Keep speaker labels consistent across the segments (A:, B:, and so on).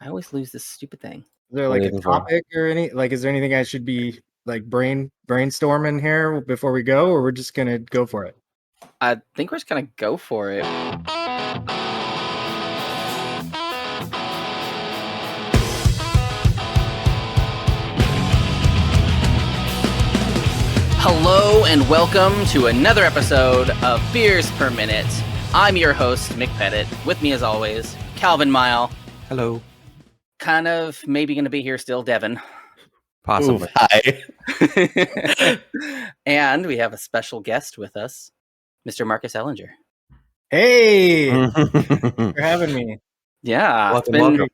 A: I always lose this stupid thing.
B: Is there like a topic or is there anything I should be like brainstorming here before we go, or we're just gonna go for it?
A: I think we're just gonna go for it. Hello and welcome to another episode of Beers Per Minute. I'm your host, Mick Pettit. With me as always, Calvin Mile.
C: Hello.
A: Kind of maybe going to be here still, Devin.
C: Possibly.
D: Ooh, hi.
A: And we have a special guest with us, Mr. Marcus Ellinger.
B: Hey, thanks for having me.
A: Yeah,
C: welcome.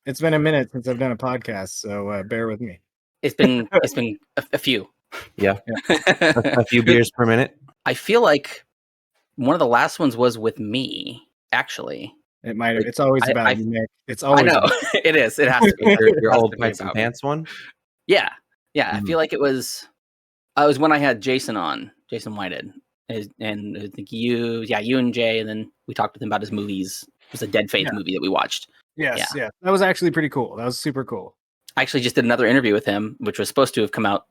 B: It's been a minute since I've done a podcast, so bear with me.
A: It's been a few.
C: Yeah. A few beers per minute.
A: I feel like one of the last ones was with me, actually.
B: It might have. It's always about you, Nick. It's always.
A: I know it is. It has to be
C: your old Pipes and Pants one.
A: Yeah. I feel like it was when I had Jason on, Jason Whited, and I think you and Jay, and then we talked with him about his movies. It was a Dead Faith movie that we watched.
B: Yes, yeah. That was actually pretty cool. That was super cool.
A: I actually just did another interview with him, which was supposed to have come out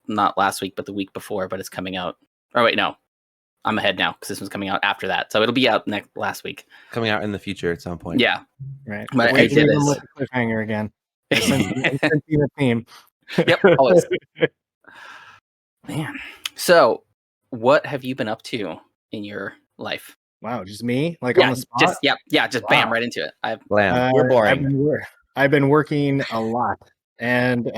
A: not last week, but the week before, but it's coming out. Oh, wait, no. I'm ahead now because this one's coming out after that. So it'll be out last week.
C: Coming out in the future at some point.
A: Yeah.
B: Right.
A: But I did this.
B: Cliffhanger again. The theme.
A: Yep. Always. Man. So, what have you been up to in your life?
B: Wow, just me? On the spot?
A: Just bam, right into it.
D: We're boring.
B: I've been working a lot. And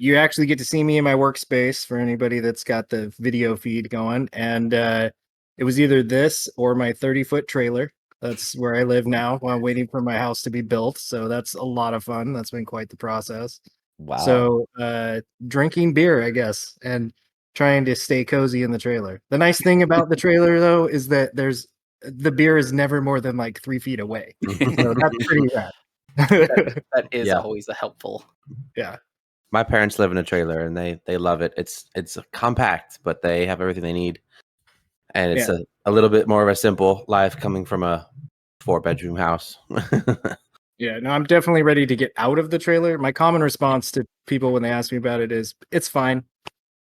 B: you actually get to see me in my workspace for anybody that's got the video feed going. And it was either this or my 30-foot trailer. That's where I live now while I'm waiting for my house to be built. So that's a lot of fun. That's been quite the process.
D: Wow.
B: So drinking beer, I guess, and trying to stay cozy in the trailer. The nice thing about the trailer, though, is that the beer is never more than like 3 feet away. So that's pretty rad.
A: That is always a helpful.
B: Yeah.
C: My parents live in a trailer and they love it. It's compact, but they have everything they need. And it's a little bit more of a simple life coming from a 4-bedroom house.
B: Yeah, no, I'm definitely ready to get out of the trailer. My common response to people when they ask me about it is, it's fine.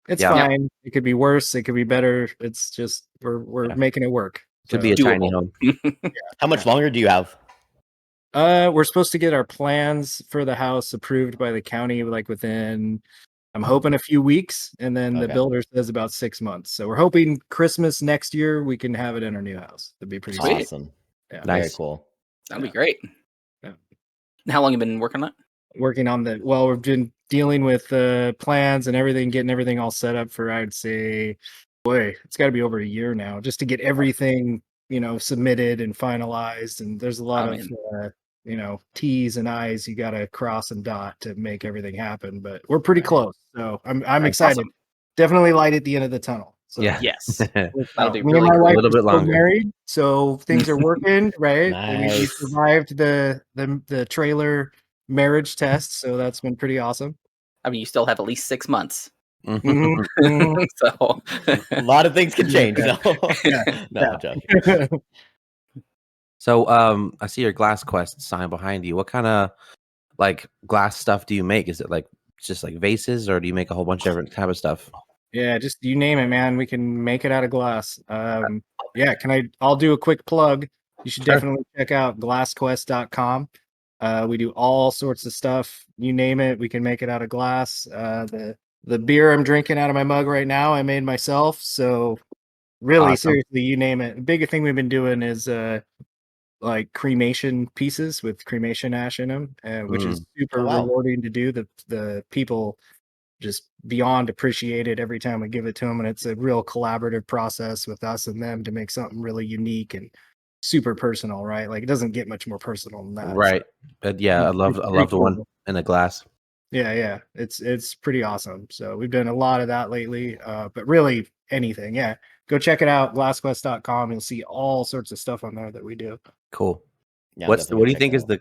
B: It's fine. Yeah. It could be worse. It could be better. It's just, we're making it work.
C: Could be a tiny home.
D: How much longer do you have?
B: We're supposed to get our plans for the house approved by the county, within, I'm hoping a few weeks. And then the builder says about 6 months. So we're hoping Christmas next year, we can have it in our new house. That'd be pretty
A: sweet.
D: Awesome.
B: Yeah.
D: Nice. Very cool.
A: That'd be great.
B: Yeah.
A: How long have you been working on it?
B: Working on we've been dealing with plans and everything, getting everything all set up for, I'd say, it's got to be over a year now just to get everything, submitted and finalized. And there's a lot of, T's and I's you got to cross and dot to make everything happen. But we're pretty close. So I'm excited. Awesome. Definitely light at the end of the tunnel. So,
A: yes.
B: That'll be really
C: a little bit longer.
B: Married, so things are working, right?
D: Nice.
B: We survived the trailer marriage test, so that's been pretty awesome.
A: I mean, you still have at least 6 months.
B: Mm-hmm.
A: So
D: a lot of things can change. No, joking.
C: So I see your Glass Quest sign behind you. What kind of glass stuff do you make? Is it just vases, or do you make a whole bunch of different type of stuff?
B: Yeah, just you name it, man. We can make it out of glass. I'll do a quick plug. You should definitely check out glassquest.com. We do all sorts of stuff. You name it, we can make it out of glass. The beer I'm drinking out of my mug right now, I made myself. So really, awesome. Seriously, you name it. The big thing we've been doing is cremation pieces with cremation ash in them, which is super rewarding to do. The people just beyond appreciated every time we give it to them, and it's a real collaborative process with us and them to make something really unique and super personal, right? It doesn't get much more personal than that,
C: right? So. I love the one in the glass.
B: Yeah, it's pretty awesome. So we've done a lot of that lately, but really anything, go check it out, glassquest.com. You'll see all sorts of stuff on there that we do.
C: Cool. Yeah, what do you think is the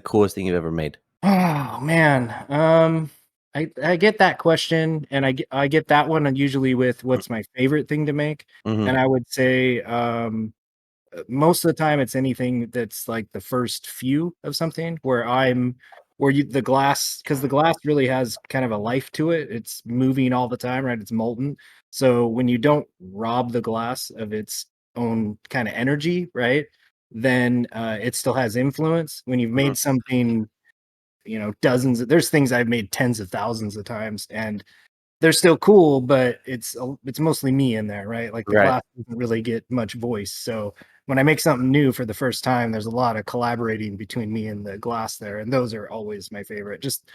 C: coolest thing you've ever made?
B: Oh man, I get that question, and I get that one, and usually with what's my favorite thing to make, and I would say most of the time it's anything that's like the first few of something where the glass, because the glass really has kind of a life to it. It's moving all the time, right? It's molten. So when you don't rob the glass of its own kind of energy, right, then it still has influence. When you've made something, there's things I've made tens of thousands of times, and they're still cool, but it's mostly me in there, right? Like the glass doesn't really get much voice. So when I make something new for the first time, there's a lot of collaborating between me and the glass there, and those are always my favorite. Just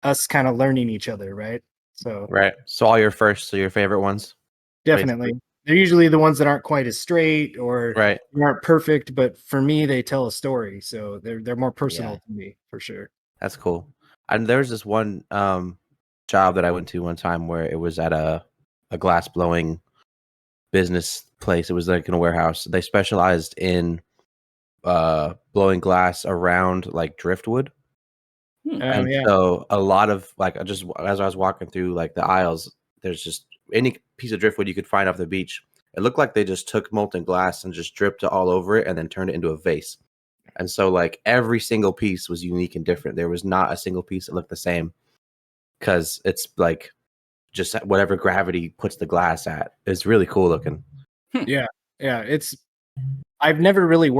B: us kind of learning each other, right? So
C: So all your firsts are your favorite ones.
B: definitely, they're usually the ones that aren't quite as straight or aren't perfect, but for me, they tell a story, so they're more personal to me for sure.
C: That's cool. And there's this one job that I went to one time where it was at a glass blowing business place. It was like in a warehouse. They specialized in blowing glass around like driftwood. And so a lot of like, just as I was walking through like the aisles, there's just any piece of driftwood you could find off the beach. It looked like they just took molten glass and just dripped it all over it and then turned it into a vase. And so like every single piece was unique and different. There was not a single piece that looked the same, because it's like just whatever gravity puts the glass at. It's really cool looking.
B: Yeah. I've never really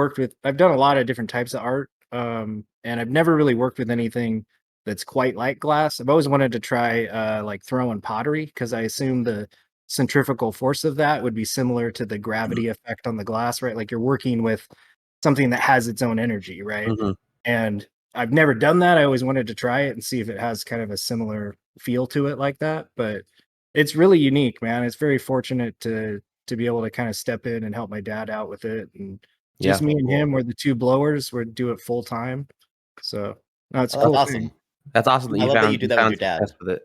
B: I've done a lot of different types of art, and I've never really worked with anything that's quite like glass. I've always wanted to try like throwing pottery, because I assume the centrifugal force of that would be similar to the gravity effect on the glass, right? Like you're working with something that has its own energy, right? And I've never done that. I always wanted to try it and see if it has kind of a similar feel to it like that. But it's really unique, man. It's very fortunate to be able to kind of step in and help my dad out with it. And just me and him were the two blowers, would do it full time. So no, it's cool.
D: That's awesome.
B: Thing.
C: That's awesome that
D: I
C: you
D: love
C: found,
D: that you do that with your dad.
C: with it.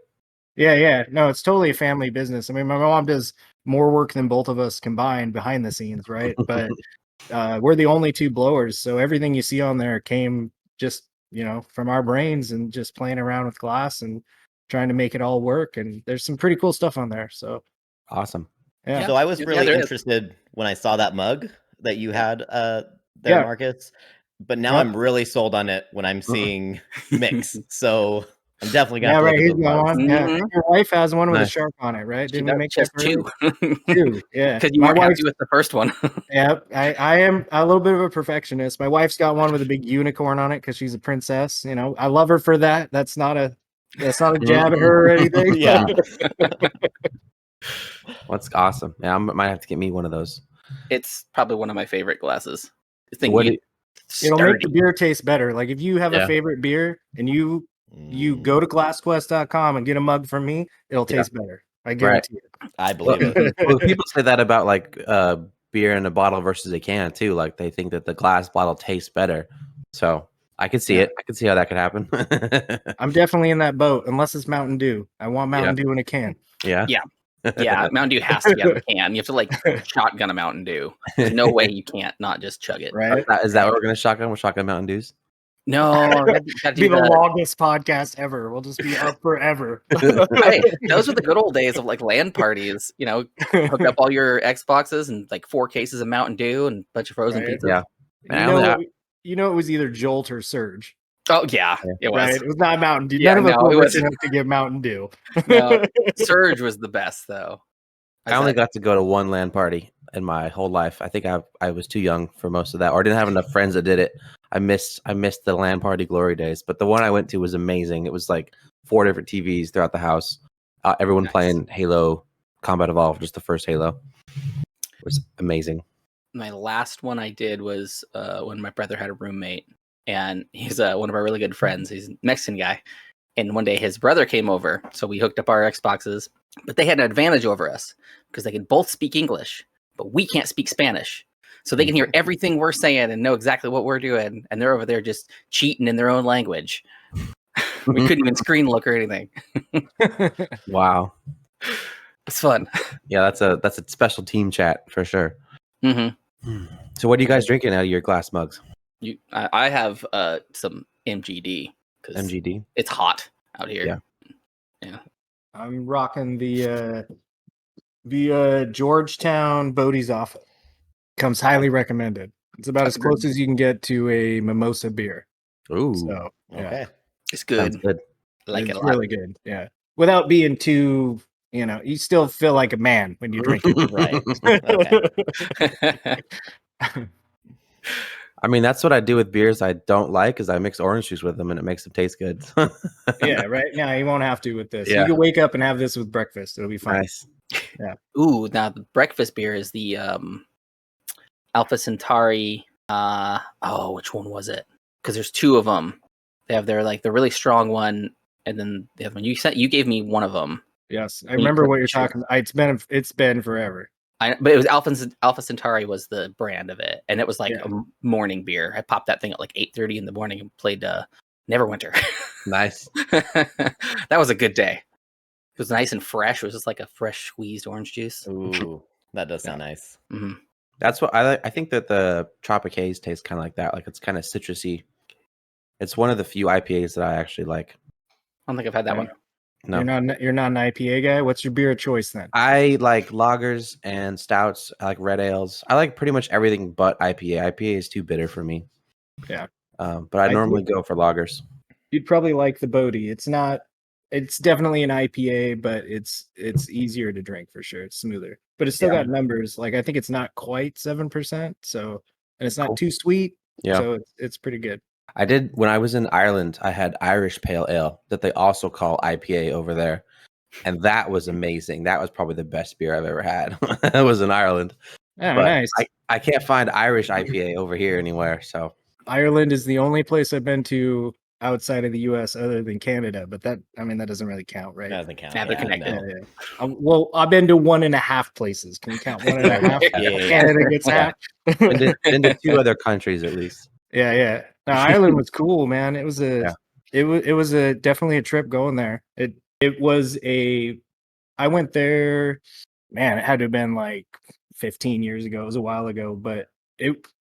B: Yeah. No, it's totally a family business. I mean, my mom does more work than both of us combined behind the scenes, right? But we're the only two blowers. So everything you see on there came just, from our brains and just playing around with glass and trying to make it all work. And there's some pretty cool stuff on there. So
C: awesome.
B: Yeah.
D: So I was really interested when I saw that mug that you had there, Marcus. But now I'm really sold on it when I'm seeing Mick's. So I'm definitely gonna have to look at those mugs.
B: Yeah, your wife has one with a shark on it, right? Didn't we make
A: just
B: two?
A: Two,
B: yeah.
A: Because you weren't happy with the first one.
B: Yeah, I am a little bit of a perfectionist. My wife's got one with a big unicorn on it because she's a princess. I love her for that. That's not a jab at her or anything.
D: Yeah.
C: That's awesome. Yeah, I might have to get me one of those.
A: It's probably one of my favorite glasses.
B: It'll make the beer taste better. Like if you have a favorite beer and you go to glassquest.com and get a mug from me, it'll taste better. I guarantee it.
D: I believe it.
C: Well, people say that about like beer in a bottle versus a can too. Like they think that the glass bottle tastes better. So I could see it. I could see how that could happen.
B: I'm definitely in that boat, unless it's Mountain Dew. I want Mountain Dew in a can.
A: Yeah, Mountain Dew has to be out of the can. You have to like shotgun a Mountain Dew. There's no way you can't not just chug it.
B: Right?
C: Is that what we're gonna shotgun? We're shotgun Mountain Dews?
A: No,
B: be the longest podcast ever. We'll just be up forever.
A: Hey, those were the good old days of like LAN parties. Hook up all your Xboxes and like 4 cases of Mountain Dew and a bunch of frozen pizzas.
C: Yeah,
B: it was either Jolt or Surge.
A: Oh yeah, it was.
B: Right? It was not Mountain Dew. None of us were rich enough to get Mountain Dew.
A: No, Surge was the best though.
C: I only got to go to one LAN party in my whole life. I think I was too young for most of that, or didn't have enough friends that did it. I missed the LAN party glory days, but the one I went to was amazing. It was like 4 different TVs throughout the house. Everyone playing Halo Combat Evolved, just the first Halo. It was amazing.
A: My last one I did was when my brother had a roommate, and he's one of our really good friends. He's a Mexican guy. And one day his brother came over, so we hooked up our Xboxes, but they had an advantage over us because they could both speak English, but we can't speak Spanish. So they can hear everything we're saying and know exactly what we're doing, and they're over there just cheating in their own language. We couldn't even screen look or anything.
C: Wow.
A: It's fun.
C: Yeah, that's a special team chat for sure.
A: Mm-hmm.
C: So what are you guys drinking out of your glass mugs?
A: I have some MGD.
C: MGD.
A: It's hot out here. Yeah.
B: I'm rocking the Georgetown Bodie's off. Comes highly recommended. It's about as close as you can get to a mimosa beer.
C: Ooh,
B: So
D: Okay.
A: It's
C: sounds
A: good.
C: good.
A: I like
B: it's
A: it a lot.
B: really good. Yeah, without being too, you still feel like a man when you drink it.
D: Right. Okay.
C: I mean, that's what I do with beers I don't like, is I mix orange juice with them and it makes them taste good.
B: Yeah, right. Now you won't have to with this.
C: Yeah.
B: You can wake up and have this with breakfast. It'll be fine.
C: Nice.
A: Ooh, now the breakfast beer is the Alpha Centauri. Which one was it? Because there's two of them. They have their the really strong one, and then the other one. You gave me one of them.
B: Yes, I remember what you're talking about. It's been forever.
A: But it was Alpha Centauri was the brand of it, and it was like a morning beer. I popped that thing at like 8:30 in the morning and played Neverwinter.
C: Nice.
A: That was a good day. It was nice and fresh. It was just like a fresh squeezed orange juice.
D: Ooh, that does sound nice.
A: Mm-hmm.
C: That's what I like. I think that the Tropic Haze tastes kind of like that. Like it's kind of citrusy. It's one of the few IPAs that I actually like.
A: I don't think I've had that one.
C: No,
B: You're not an IPA guy. What's your beer of choice then?
C: I like lagers and stouts. I like red ales. I like pretty much everything but IPA. IPA is too bitter for me.
B: Yeah.
C: But I normally go for lagers.
B: You'd probably like the Bodhi. It's definitely an IPA, but it's easier to drink for sure. It's smoother, but it's still got numbers. Like I think it's not quite 7%. So, and it's not too sweet.
C: Yeah.
B: So it's pretty good.
C: I did when I was in Ireland. I had Irish Pale Ale that they also call IPA over there, and that was amazing. That was probably the best beer I've ever had. It was in Ireland.
B: Oh,
C: but
B: nice.
C: I can't find Irish IPA over here anywhere. So
B: Ireland is the only place I've been to outside of the U.S. other than Canada, but that doesn't really count, right?
D: That doesn't count.
A: Yeah, they're connected.
B: Yeah. Well, I've been to 1.5 places. Can you count 1.5?
D: Yeah.
B: Canada gets half.
C: been to 2 other countries at least.
B: Yeah. No, Ireland was cool, man. It was definitely a trip going there. I went there, man, it had to have been like 15 years ago. It was a while ago, but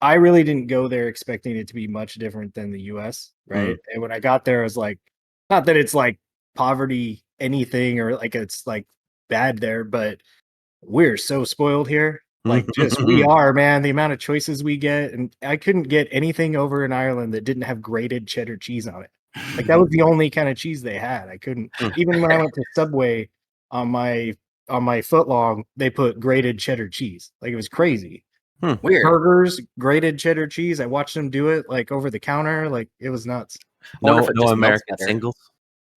B: I really didn't go there expecting it to be much different than the US, right? And when I got there, I was like, not that it's like poverty anything or like it's like bad there, but we're so spoiled here. Like just we are, man, the amount of choices we get. And I couldn't get anything over in Ireland that didn't have grated cheddar cheese on it. Like that was the only kind of cheese they had. I couldn't even when I went to Subway on my footlong, they put grated cheddar cheese. Like it was crazy.
A: Weird.
B: Burgers, grated cheddar cheese. I watched them do it like over the counter. Like it was nuts.
C: No American singles.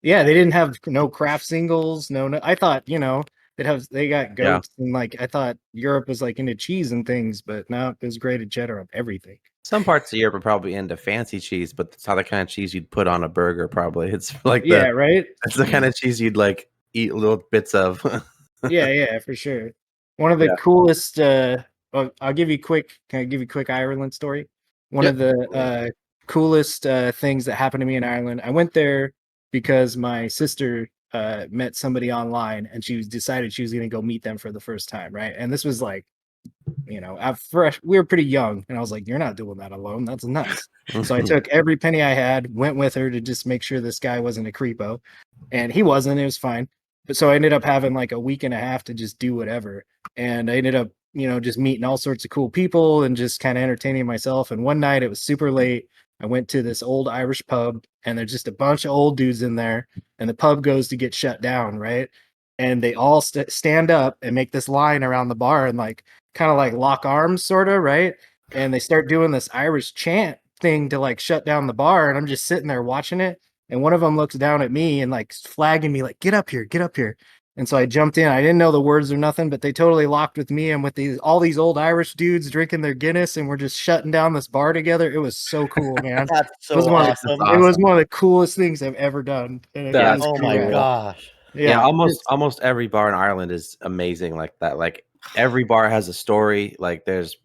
B: Yeah, they didn't have no craft singles. No. I thought, they got goats and like I thought Europe was like into cheese and things, but no, it was grated cheddar on everything.
C: Some parts of Europe are probably into fancy cheese, but it's not the kind of cheese you'd put on a burger. Probably it's like
B: right.
C: It's the kind of cheese you'd like eat little bits of.
B: yeah, for sure. One of the coolest. I'll give you quick. Can I give you a quick Ireland story? One of the coolest things that happened to me in Ireland. I went there because my sister met somebody online, and she decided she was going to go meet them for the first time, right? And this was like, we were pretty young, and I was like, "You're not doing that alone. That's nuts." So I took every penny I had, went with her to just make sure this guy wasn't a creepo, and he wasn't. It was fine. But so I ended up having like a week and a half to just do whatever, and I ended up, just meeting all sorts of cool people and just kind of entertaining myself. And one night it was super late. I went to this old Irish pub, and there's just a bunch of old dudes in there, and the pub goes to get shut down, right? And they all stand up and make this line around the bar and like kind of like lock arms, sort of, right? And they start doing this Irish chant thing to like shut down the bar, and I'm just sitting there watching it. And one of them looks down at me and like flagging me, like, get up here. And so I jumped in. I didn't know the words or nothing, but they totally locked with me and with all these old Irish dudes drinking their Guinness, and we're just shutting down this bar together. It was so cool, man.
D: That's so awesome.
B: It was one of the coolest things I've ever done.
D: Oh my gosh.
C: Yeah, almost every bar in Ireland is amazing like that. Like every bar has a story. Like there's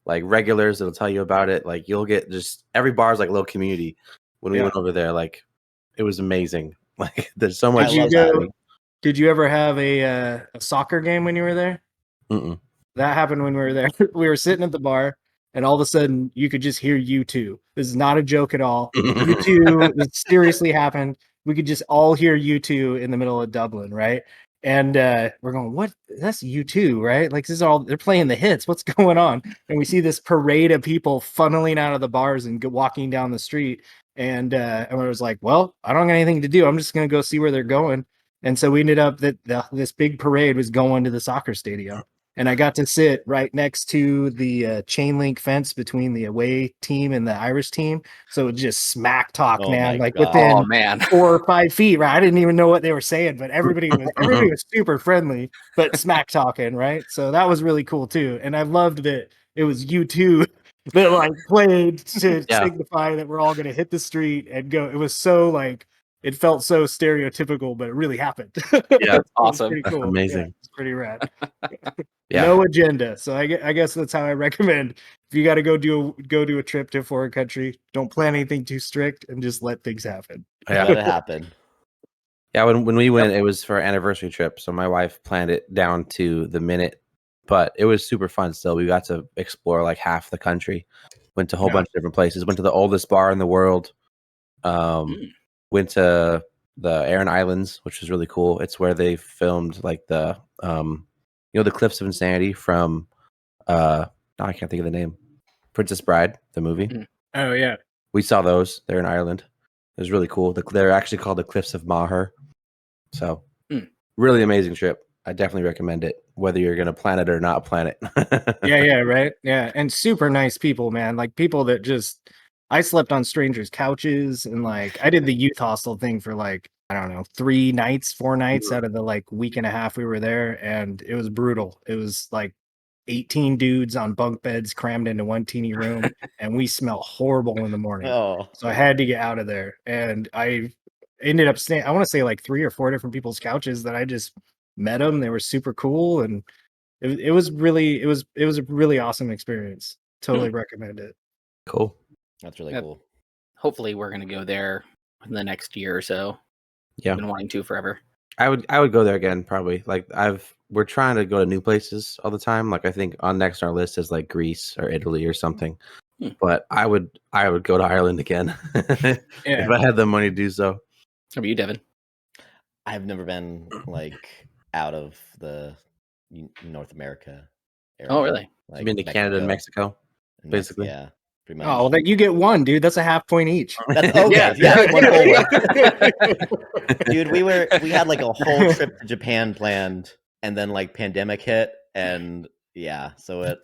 C: like regulars that'll tell you about it. Like you'll get just every bar is like a little community. When we went over there, like it was amazing. Like there's so much.
B: Did you ever have a soccer game when you were there?
C: Mm-mm.
B: That happened when we were there. We were sitting at the bar, and all of a sudden you could just hear U2. This is not a joke at all. U2, this seriously happened. We could just all hear U2 in the middle of Dublin, right? And we're going, what? That's U2, right? Like, this is all, they're playing the hits. What's going on? And we see this parade of people funneling out of the bars and walking down the street. And I was like, well, I don't got anything to do. I'm just going to go see where they're going. And so we ended up this big parade was going to the soccer stadium. And I got to sit right next to the chain link fence between the away team and the Irish team. So it just smack talk, man, like within 4 or 5 feet, right? I didn't even know what they were saying, but everybody was super friendly, but smack talking, right? So that was really cool too. And I loved that it was U2 that like played to signify that we're all going to hit the street and go. It was so like, it felt so stereotypical, but it really happened.
A: Yeah, awesome.
B: Pretty cool.
C: Amazing.
B: Yeah, it's pretty rad.
C: Yeah.
B: No agenda. So I guess that's how I recommend. If you got to go do a trip to a foreign country, don't plan anything too strict and just let things happen.
C: Yeah.
D: Let it happen.
C: Yeah, when we went, it was for our anniversary trip. So my wife planned it down to the minute, but it was super fun still. We got to explore like half the country, went to a whole bunch of different places, went to the oldest bar in the world, went to the Aran Islands, which was really cool. It's where they filmed like the, the Cliffs of Insanity from, I can't think of the name, Princess Bride, the movie.
B: Oh, yeah.
C: We saw those. They're in Ireland. It was really cool. They're actually called the Cliffs of Moher. So really amazing trip. I definitely recommend it, whether you're going to plan it or not plan it.
B: Yeah, right. Yeah. And super nice people, man. Like people that just, I slept on strangers' couches and like I did the youth hostel thing for like, I don't know, 4 nights out of the like week and a half we were there. And it was brutal. It was like 18 dudes on bunk beds crammed into one teeny room. And we smelled horrible in the morning. So I had to get out of there. And I ended up staying, I want to say like 3 or 4 different people's couches that I just met them. They were super cool. And it was a really awesome experience. Totally recommend it.
C: Cool.
D: That's really cool.
A: Hopefully we're going to go there in the next year or so.
C: Yeah.
A: I've been wanting to forever.
C: I would go there again, probably. Like we're trying to go to new places all the time. Like I think on next on our list is like Greece or Italy or something. But I would go to Ireland again if I had the money to do so.
A: How about you, Devin?
D: I've never been like out of the North America area.
A: Oh, really?
C: Like, you've been to Canada and Mexico, basically.
D: Yeah, pretty much.
B: Oh, well, you get one, dude. That's a half point each.
D: That's okay. Yeah. One whole one. Dude, we had like a whole trip to Japan planned, and then like pandemic hit, and so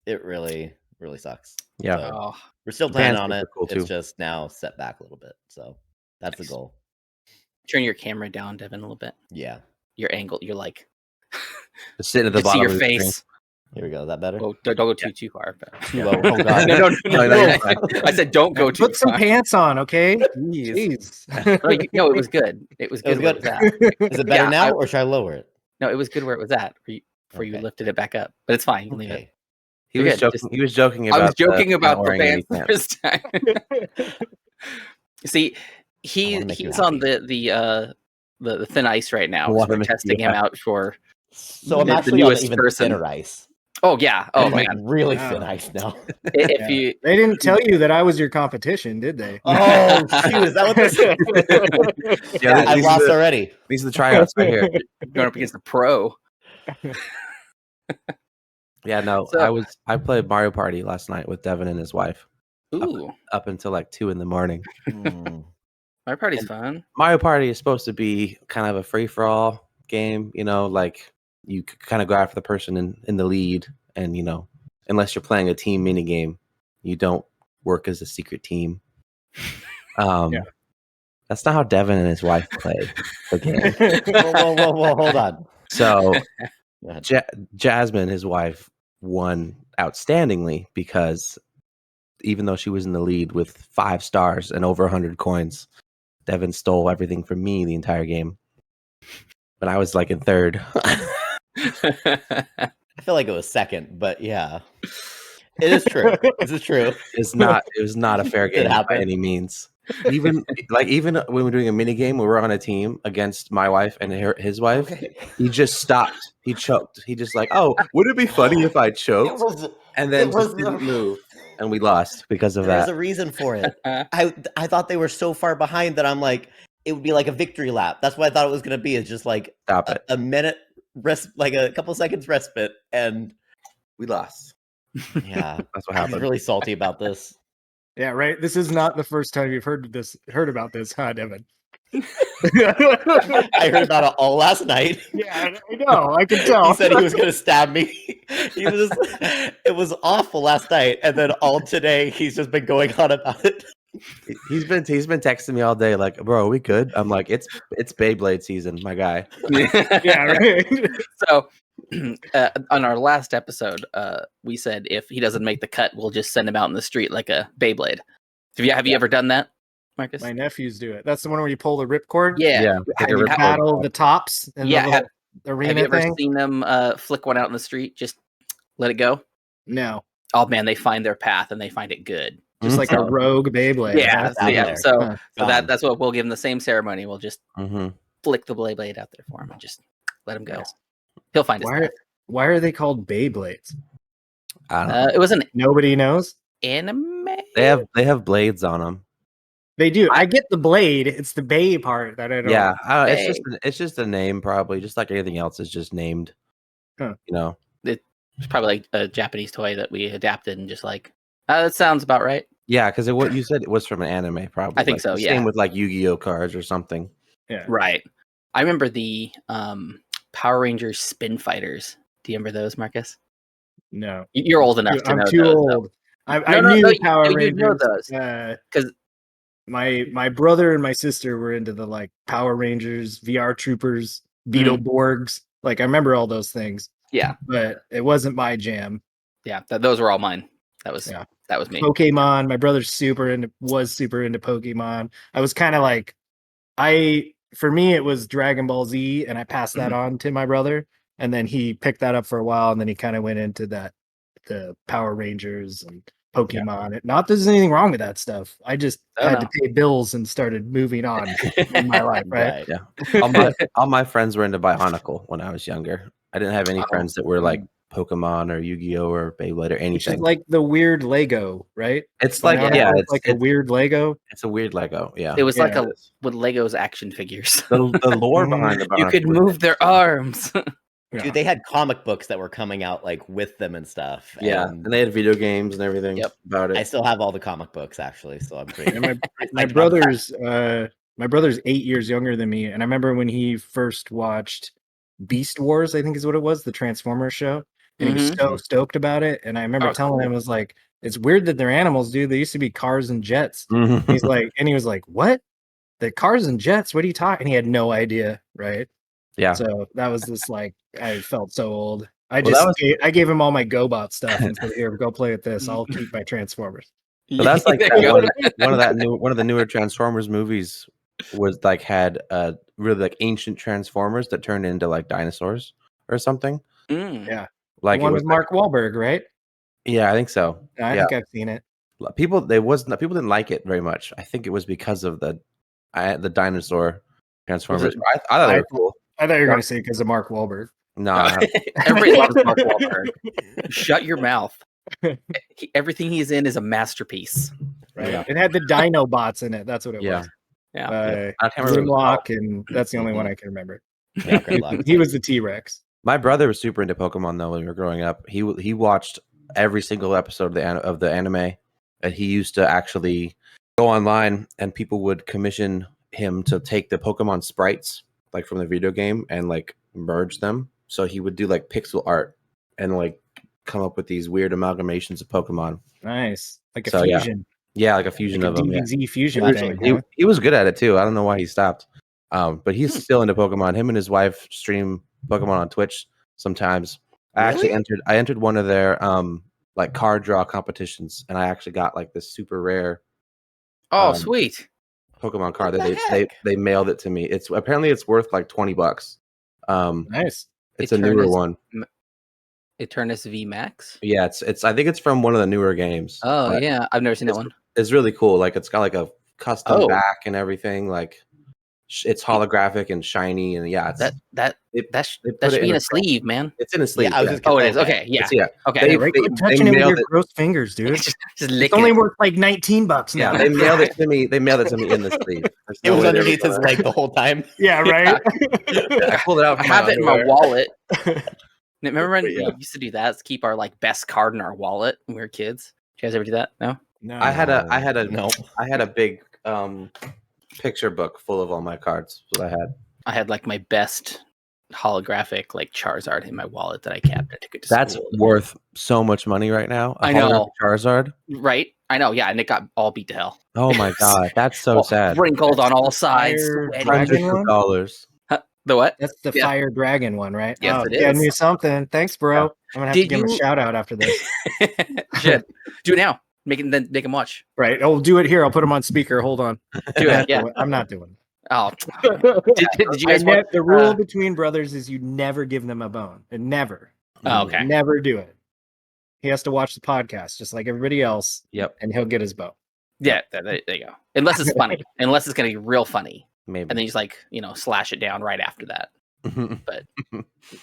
D: it really sucks.
C: Yeah,
D: so we're still planning on it. Cool it's just now set back a little bit. So that's the goal.
A: Turn your camera down, Devin, a little bit.
D: Yeah,
A: your angle. You're like
C: sitting at the bottom.
A: See your face.
D: Here we go. Is that better?
A: Oh, don't go too far. But...
D: Oh God!
A: No. I said don't go too far.
B: Put some pants on, okay? Jeez.
A: No, it was good. It was good.
D: Is it better now, or should I lower it?
A: No, it was good where it was at. Before you lifted it back up, but it's fine. You can leave it.
C: He was joking about.
A: I was joking about the pants the first time. See, he's on the thin ice right now. So we're testing him out for.
D: So I'm actually on even thinner ice.
A: Oh yeah. Oh man,
D: really thin ice now.
B: They didn't tell you that I was your competition, did they?
D: Oh shoot, is that what this is? I lost already.
C: These are the tryouts right here.
A: Going up against the pro.
C: Yeah, no. So, I played Mario Party last night with Devin and his wife.
A: Ooh.
C: Up until like 2 a.m.
A: Mario Party's fun.
C: Mario Party is supposed to be kind of a free-for-all game, like you kind of go after the person in the lead, and unless you're playing a team mini game, you don't work as a secret team. That's not how Devin and his wife play the game.
D: Whoa, hold on.
C: So Jasmine, his wife, won outstandingly because even though she was in the lead with 5 stars and over 100 coins, Devin stole everything from me the entire game. But I was like in third.
D: I feel like it was second, but yeah. It is true. This is true.
C: It was not a fair game by any means. Even when we're doing a mini game where we're on a team against my wife and his wife, he just stopped. He choked. He just like, oh, would it be funny if I choked? And then just didn't move. And we lost because of that.
D: There's a reason for it. I thought they were so far behind that I'm like, it would be like a victory lap. That's what I thought it was going to be. It's just like a minute rest, like a couple seconds respite, and
C: we lost.
D: Yeah,
C: that's what happened.
D: He's really salty about this.
B: Yeah, right. This is not the first time you've heard about this, huh, Devin?
D: I heard about it all last night.
B: Yeah, I know. I can tell.
D: He said he was going to stab me. It was awful last night, and then all today he's just been going on about it.
C: He's been texting me all day, like, bro, are we good? I'm like, it's Beyblade season, my guy.
B: Yeah, right.
A: So on our last episode, we said if he doesn't make the cut, we'll just send him out in the street like a Beyblade. Have you ever done that, Marcus?
B: My nephews do it. That's the one where you pull the ripcord.
A: Yeah.
B: Have you battle the tops and the arena
A: have you ever
B: thing?
A: seen them flick one out in the street? Just let it go?
B: No.
A: Oh man, they find their path and they find it good.
B: Just like a rogue Beyblade.
A: Yeah. So that's what we'll give him the same ceremony. We'll just flick the Beyblade out there for him and just let him go. Yeah. He'll find his path.
B: Why are they called Beyblades?
C: I don't know.
A: It was an
B: nobody knows.
A: Anime.
C: They have blades on them.
B: They do. I get the blade. It's the Bay part that I don't.
C: Yeah, it's just a name, probably. Just like anything else, is just named.
B: Huh.
C: You know,
A: it's probably like a Japanese toy that we adapted and just like that sounds about right.
C: Yeah, because what you said it was from an anime, probably.
A: I think so. Yeah,
C: same with like Yu-Gi-Oh cards or something.
B: Yeah,
A: right. I remember the Power Rangers Spin Fighters. Do you remember those, Marcus?
B: No,
A: you're old enough to know.
B: I'm too
A: those,
B: old.
A: though.
B: I knew Power Rangers.
A: You know those
B: because my brother and my sister were into the like Power Rangers, VR Troopers, Beetleborgs. Like I remember all those things.
A: Yeah,
B: but it wasn't my jam.
A: Yeah, those were all mine. That was me.
B: Pokemon. My brother was super into Pokemon. I was kind of like, for me it was Dragon Ball Z, and I passed that on to my brother, and then he picked that up for a while, and then he kind of went into the Power Rangers and Pokemon. Yeah. Not that there's anything wrong with that stuff. I just had to pay bills and started moving on in my life, right?
C: Yeah. All my friends were into Bionicle when I was younger. I didn't have any friends that were like Pokemon or Yu-Gi-Oh or Beyblade or anything.
B: Which is like the weird Lego, right?
C: It's like
B: it's like a weird Lego.
C: It's a weird Lego. Yeah,
A: it was like with Lego's action figures.
C: The lore behind the
A: you could move their arms.
D: Dude, they had comic books that were coming out like with them and stuff.
C: Yeah, and they had video games and everything about it.
D: I still have all the comic books actually, so I'm pretty.
B: And my brother's 8 years younger than me, and I remember when he first watched Beast Wars, I think is what it was, the Transformers show, and he was so stoked about it. And I remember telling him, I was like, "It's weird that they're animals, dude. They used to be cars and jets." He was like, "What? The cars and jets? What are you talking?" And he had no idea, right?
C: Yeah.
B: So that was this like I felt so old. I gave him all my GoBot stuff and said, "Here, go play with this. I'll keep my Transformers."
C: But that's like one of the newer Transformers movies was like had really like ancient Transformers that turned into like dinosaurs or something.
B: Yeah,
C: like
B: the one with Mark Wahlberg, right?
C: Yeah, I think so.
B: I think I've seen it.
C: People didn't like it very much. I think it was because of the dinosaur Transformers. I thought they were cool.
B: I thought you were going to say because of Mark Wahlberg.
C: No,
A: everybody loves Mark Wahlberg. Shut your mouth. Everything he's in is a masterpiece.
B: Right. Yeah. It had the Dino bots in it. That's what it was.
A: Yeah.
C: I can't remember.
B: Grimlock, and that's the only one I can remember.
D: Yeah,
B: he was the T-Rex.
C: My brother was super into Pokemon though when we were growing up. He watched every single episode of the anime, and he used to actually go online and people would commission him to take the Pokemon sprites like from the video game and like merge them. So he would do like pixel art and like come up with these weird amalgamations of Pokemon.
B: Nice, like a fusion.
C: Yeah, like a fusion
B: like
C: of them.
B: DBZ fusion thing.
C: He was good at it too. I don't know why he stopped. But he's still into Pokemon. Him and his wife stream Pokemon on Twitch sometimes. I actually entered one of their like card draw competitions, and I actually got like this super rare
A: sweet
C: Pokemon card that they mailed it to me. It's worth like $20.
B: Nice.
C: It's a newer one.
A: Eternus V Max.
C: Yeah, it's I think it's from one of the newer games.
A: Oh yeah, I've never seen that one.
C: It's really cool. Like it's got like a custom back and everything. Like it's holographic and shiny, and yeah, it's,
A: that should be in a sleeve, man.
C: It's in a sleeve.
D: Yeah, I was just gonna
A: it is. Okay, yeah. Okay.
B: Right, quit touching it with your gross fingers, dude.
A: just lick
B: it's only
A: it.
B: worth like $19 now.
C: Yeah, they mailed it to me. They mailed it to me in the sleeve.
D: It was underneath his leg the whole time.
B: Yeah, right.
C: I pulled it out.
A: I have it in my wallet. Remember when we used to do that? Let's keep our like best card in our wallet when we were kids. Did you guys ever do that? No.
C: I had a big picture book full of all my cards. That's what
A: I had like my best holographic like Charizard in my wallet that I kept. I took it to
C: That's
A: school.
C: worth so much money right now.
A: I know.
C: Charizard.
A: Right? I know. Yeah, and it got all beat to hell.
C: Oh my god, that's so sad.
A: Wrinkled on all sides.
C: Hundreds of dollars.
A: The what?
B: That's the Fire Dragon one, right?
A: Yes, it is.
B: Get me something. Thanks, bro. I'm gonna have to give him a shout out after this.
A: Shit. Do it now. Make him watch.
B: Right. Oh, do it here. I'll put him on speaker. Hold on.
A: Do it. Yeah.
B: I'm not doing it.
A: Oh. Did you guys watch,
B: the rule between brothers is you never give them a bone. And never.
A: Oh, okay.
B: Never do it. He has to watch the podcast just like everybody else.
C: Yep.
B: And he'll get his bone.
A: Yeah, there you go. Unless it's funny. Unless it's gonna be real funny.
C: Maybe.
A: And then he's like, slash it down right after that. But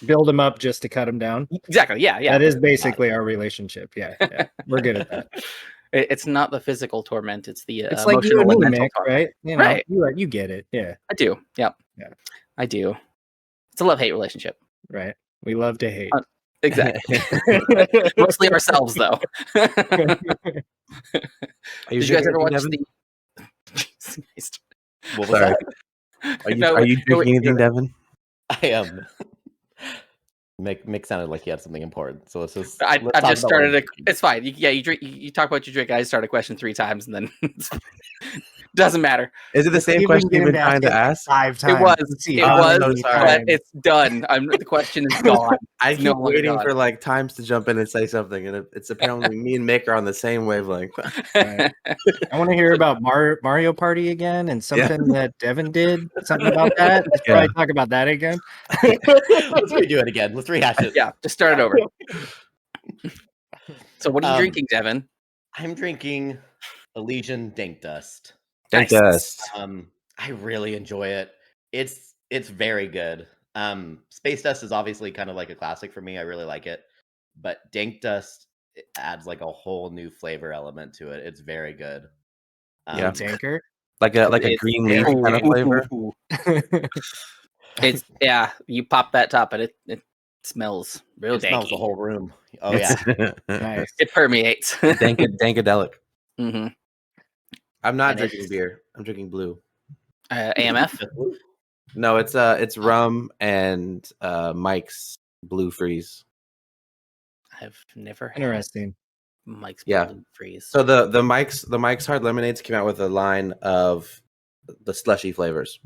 B: build him up just to cut him down.
A: Exactly. Yeah.
B: That is basically our relationship. Yeah. We're good at that.
A: It's not the physical torment; it's the
B: it's like
A: emotional
B: you and
A: and
B: me,
A: mental
B: Mick,
A: torment.
B: right?
A: Right.
B: You get it. Yeah.
A: I do. Yep.
B: Yeah.
A: I do. It's a love-hate relationship.
B: Right. We love to hate.
A: Exactly. Mostly ourselves, though. Did you guys ever watch the?
D: What was that?
C: Are you drinking anything, Devin?
D: I am. Mick sounded like he had something important, so let's just.
A: I just started. It's fine. You drink. You talk about your drink. I started a question 3 times, and then doesn't matter.
C: Is it the same question you've been trying to ask?
B: 5 times.
A: It was, but it's done. The question is gone.
C: I keep waiting for like times to jump in and say something, and it's apparently me and Mick are on the same wavelength.
B: Right. I want to hear about Mario Party again and something that Devin did. Something about that. Let's probably talk about that again.
D: Let's redo it again. Let's rehash it.
A: Yeah, just start it over. So, what are you drinking, Devin?
D: I'm drinking a Legion Dank Dust.
C: Dank Dust.
D: I really enjoy it. It's very good. Space Dust is obviously kind of like a classic for me. I really like it, but Dank Dust adds like a whole new flavor element to it. It's very good.
B: Danker,
C: like a green leaf kind of flavor.
A: It's you pop that top, and it smells real danky. It
D: smells the whole room. Oh yeah,
B: nice.
A: It permeates.
C: Dankadelic.
A: Mm-hmm.
C: I'm not drinking beer. I'm drinking blue.
A: AMF?
C: No, it's rum and Mike's Blue Freeze.
A: I've never had
B: interesting.
A: Mike's Blue Freeze.
C: So the Mike's Hard Lemonades came out with a line of the slushy flavors.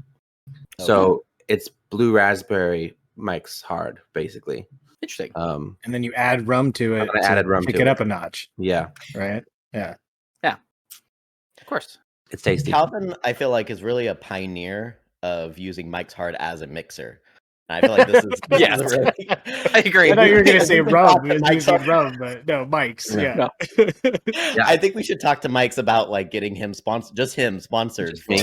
C: Okay. So it's blue raspberry Mike's Hard, basically.
A: Interesting.
B: And then you add rum to it.
C: I added rum
B: to
C: pick
B: it up a notch.
C: Yeah.
B: Right. Yeah.
A: Yeah. Of course.
C: It's tasty.
D: Calvin, I feel like, is really a pioneer of using Mike's Hard as a mixer. And I feel like this is really...
A: I agree.
B: I thought you were going to say rum. Using rum, but no, Mike's. Yeah. No.
D: I think we should talk to Mike's about like getting him sponsored for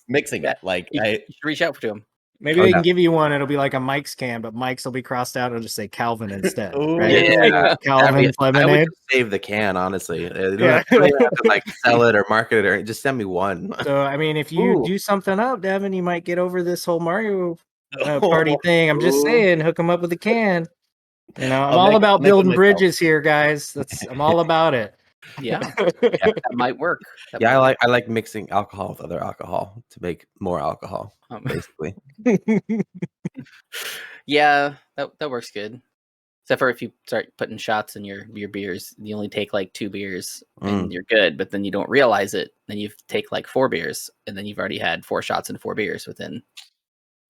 D: mixing it. Like
A: you should reach out to him.
B: Maybe they can give you one. It'll be like a Mike's can, but Mike's will be crossed out. It'll just say Calvin instead. Right?
A: Yeah.
B: Calvin's lemonade.
C: I would save the can, honestly. You don't have to like sell it or market it, or just send me one.
B: So, I mean, if you do something up, Devin, you might get over this whole Mario party thing. I'm just saying, hook them up with a can. You know, I'm all about building bridges here, guys. I'm all about it.
A: Yeah, that might work.
C: I like mixing alcohol with other alcohol to make more alcohol, basically.
A: Yeah, that works good. Except for if you start putting shots in your beers, you only take like 2 beers and you're good. But then you don't realize it. Then you take like 4 beers, and then you've already had 4 shots and 4 beers within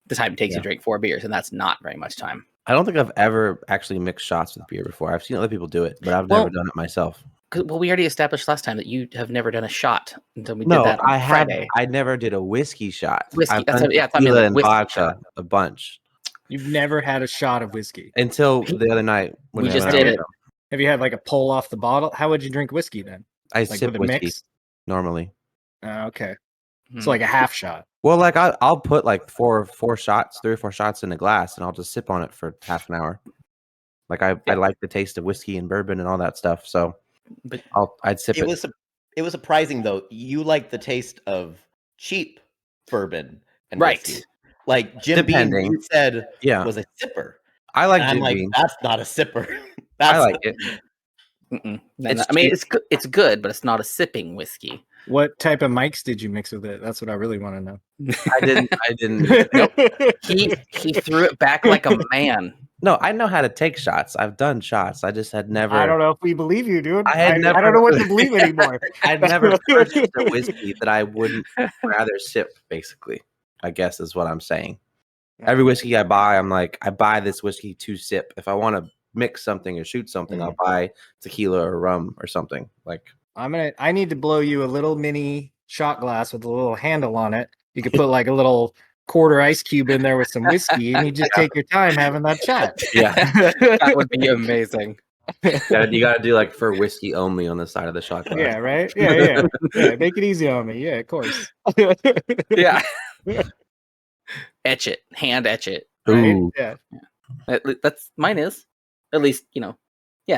A: the time it takes to drink 4 beers, and that's not very much time.
C: I don't think I've ever actually mixed shots with beer before. I've seen other people do it, but I've never done it myself.
A: Well, we already established last time that you have never done a shot until we did that on Friday.
C: I never did a whiskey shot.
A: Whiskey,
C: tequila and vodka a bunch.
B: You've never had a shot of whiskey
C: until the other night when
A: we just did it.
B: Have you had like a pull off the bottle? How would you drink whiskey then?
C: I sip whiskey normally.
B: Okay, so like a half shot.
C: Well, like I'll put like 3 or 4 shots in a glass, and I'll just sip on it for half an hour. Like I like the taste of whiskey and bourbon and all that stuff, so
A: But
C: I'd sip it.
D: It was surprising though. You like the taste of cheap bourbon and
A: right.
D: whiskey. Like Jim Beam, you said was a sipper.
C: I like
D: and
C: Jim
D: I'm
C: Beam.
D: like, that's not a sipper.
C: I like it.
A: It's good, but it's not a sipping whiskey.
B: What type of mics did you mix with it? That's what I really want to know.
C: I didn't.
A: Nope. He threw it back like a man.
C: No, I know how to take shots. I've done shots. I just had never.
B: I don't know if we believe you, dude.
C: I don't
B: know what to believe anymore.
C: I'd never purchased a whiskey that I wouldn't rather sip. Basically, I guess is what I'm saying. Every whiskey I buy, I'm like, I buy this whiskey to sip. If I want to mix something or shoot something, I'll buy tequila or rum or something. Like
B: I need to blow you a little mini shot glass with a little handle on it. You could put like a little quarter ice cube in there with some whiskey, and you just take your time having that shot.
C: Yeah,
A: that would be amazing.
C: You got to do like for whiskey only on the side of the shot glass.
B: Yeah, right. Yeah. Make it easy on me. Yeah, of course.
A: Yeah. Hand etch it.
B: Right?
C: Ooh.
B: Yeah.
A: That's mine is. At least, Yeah.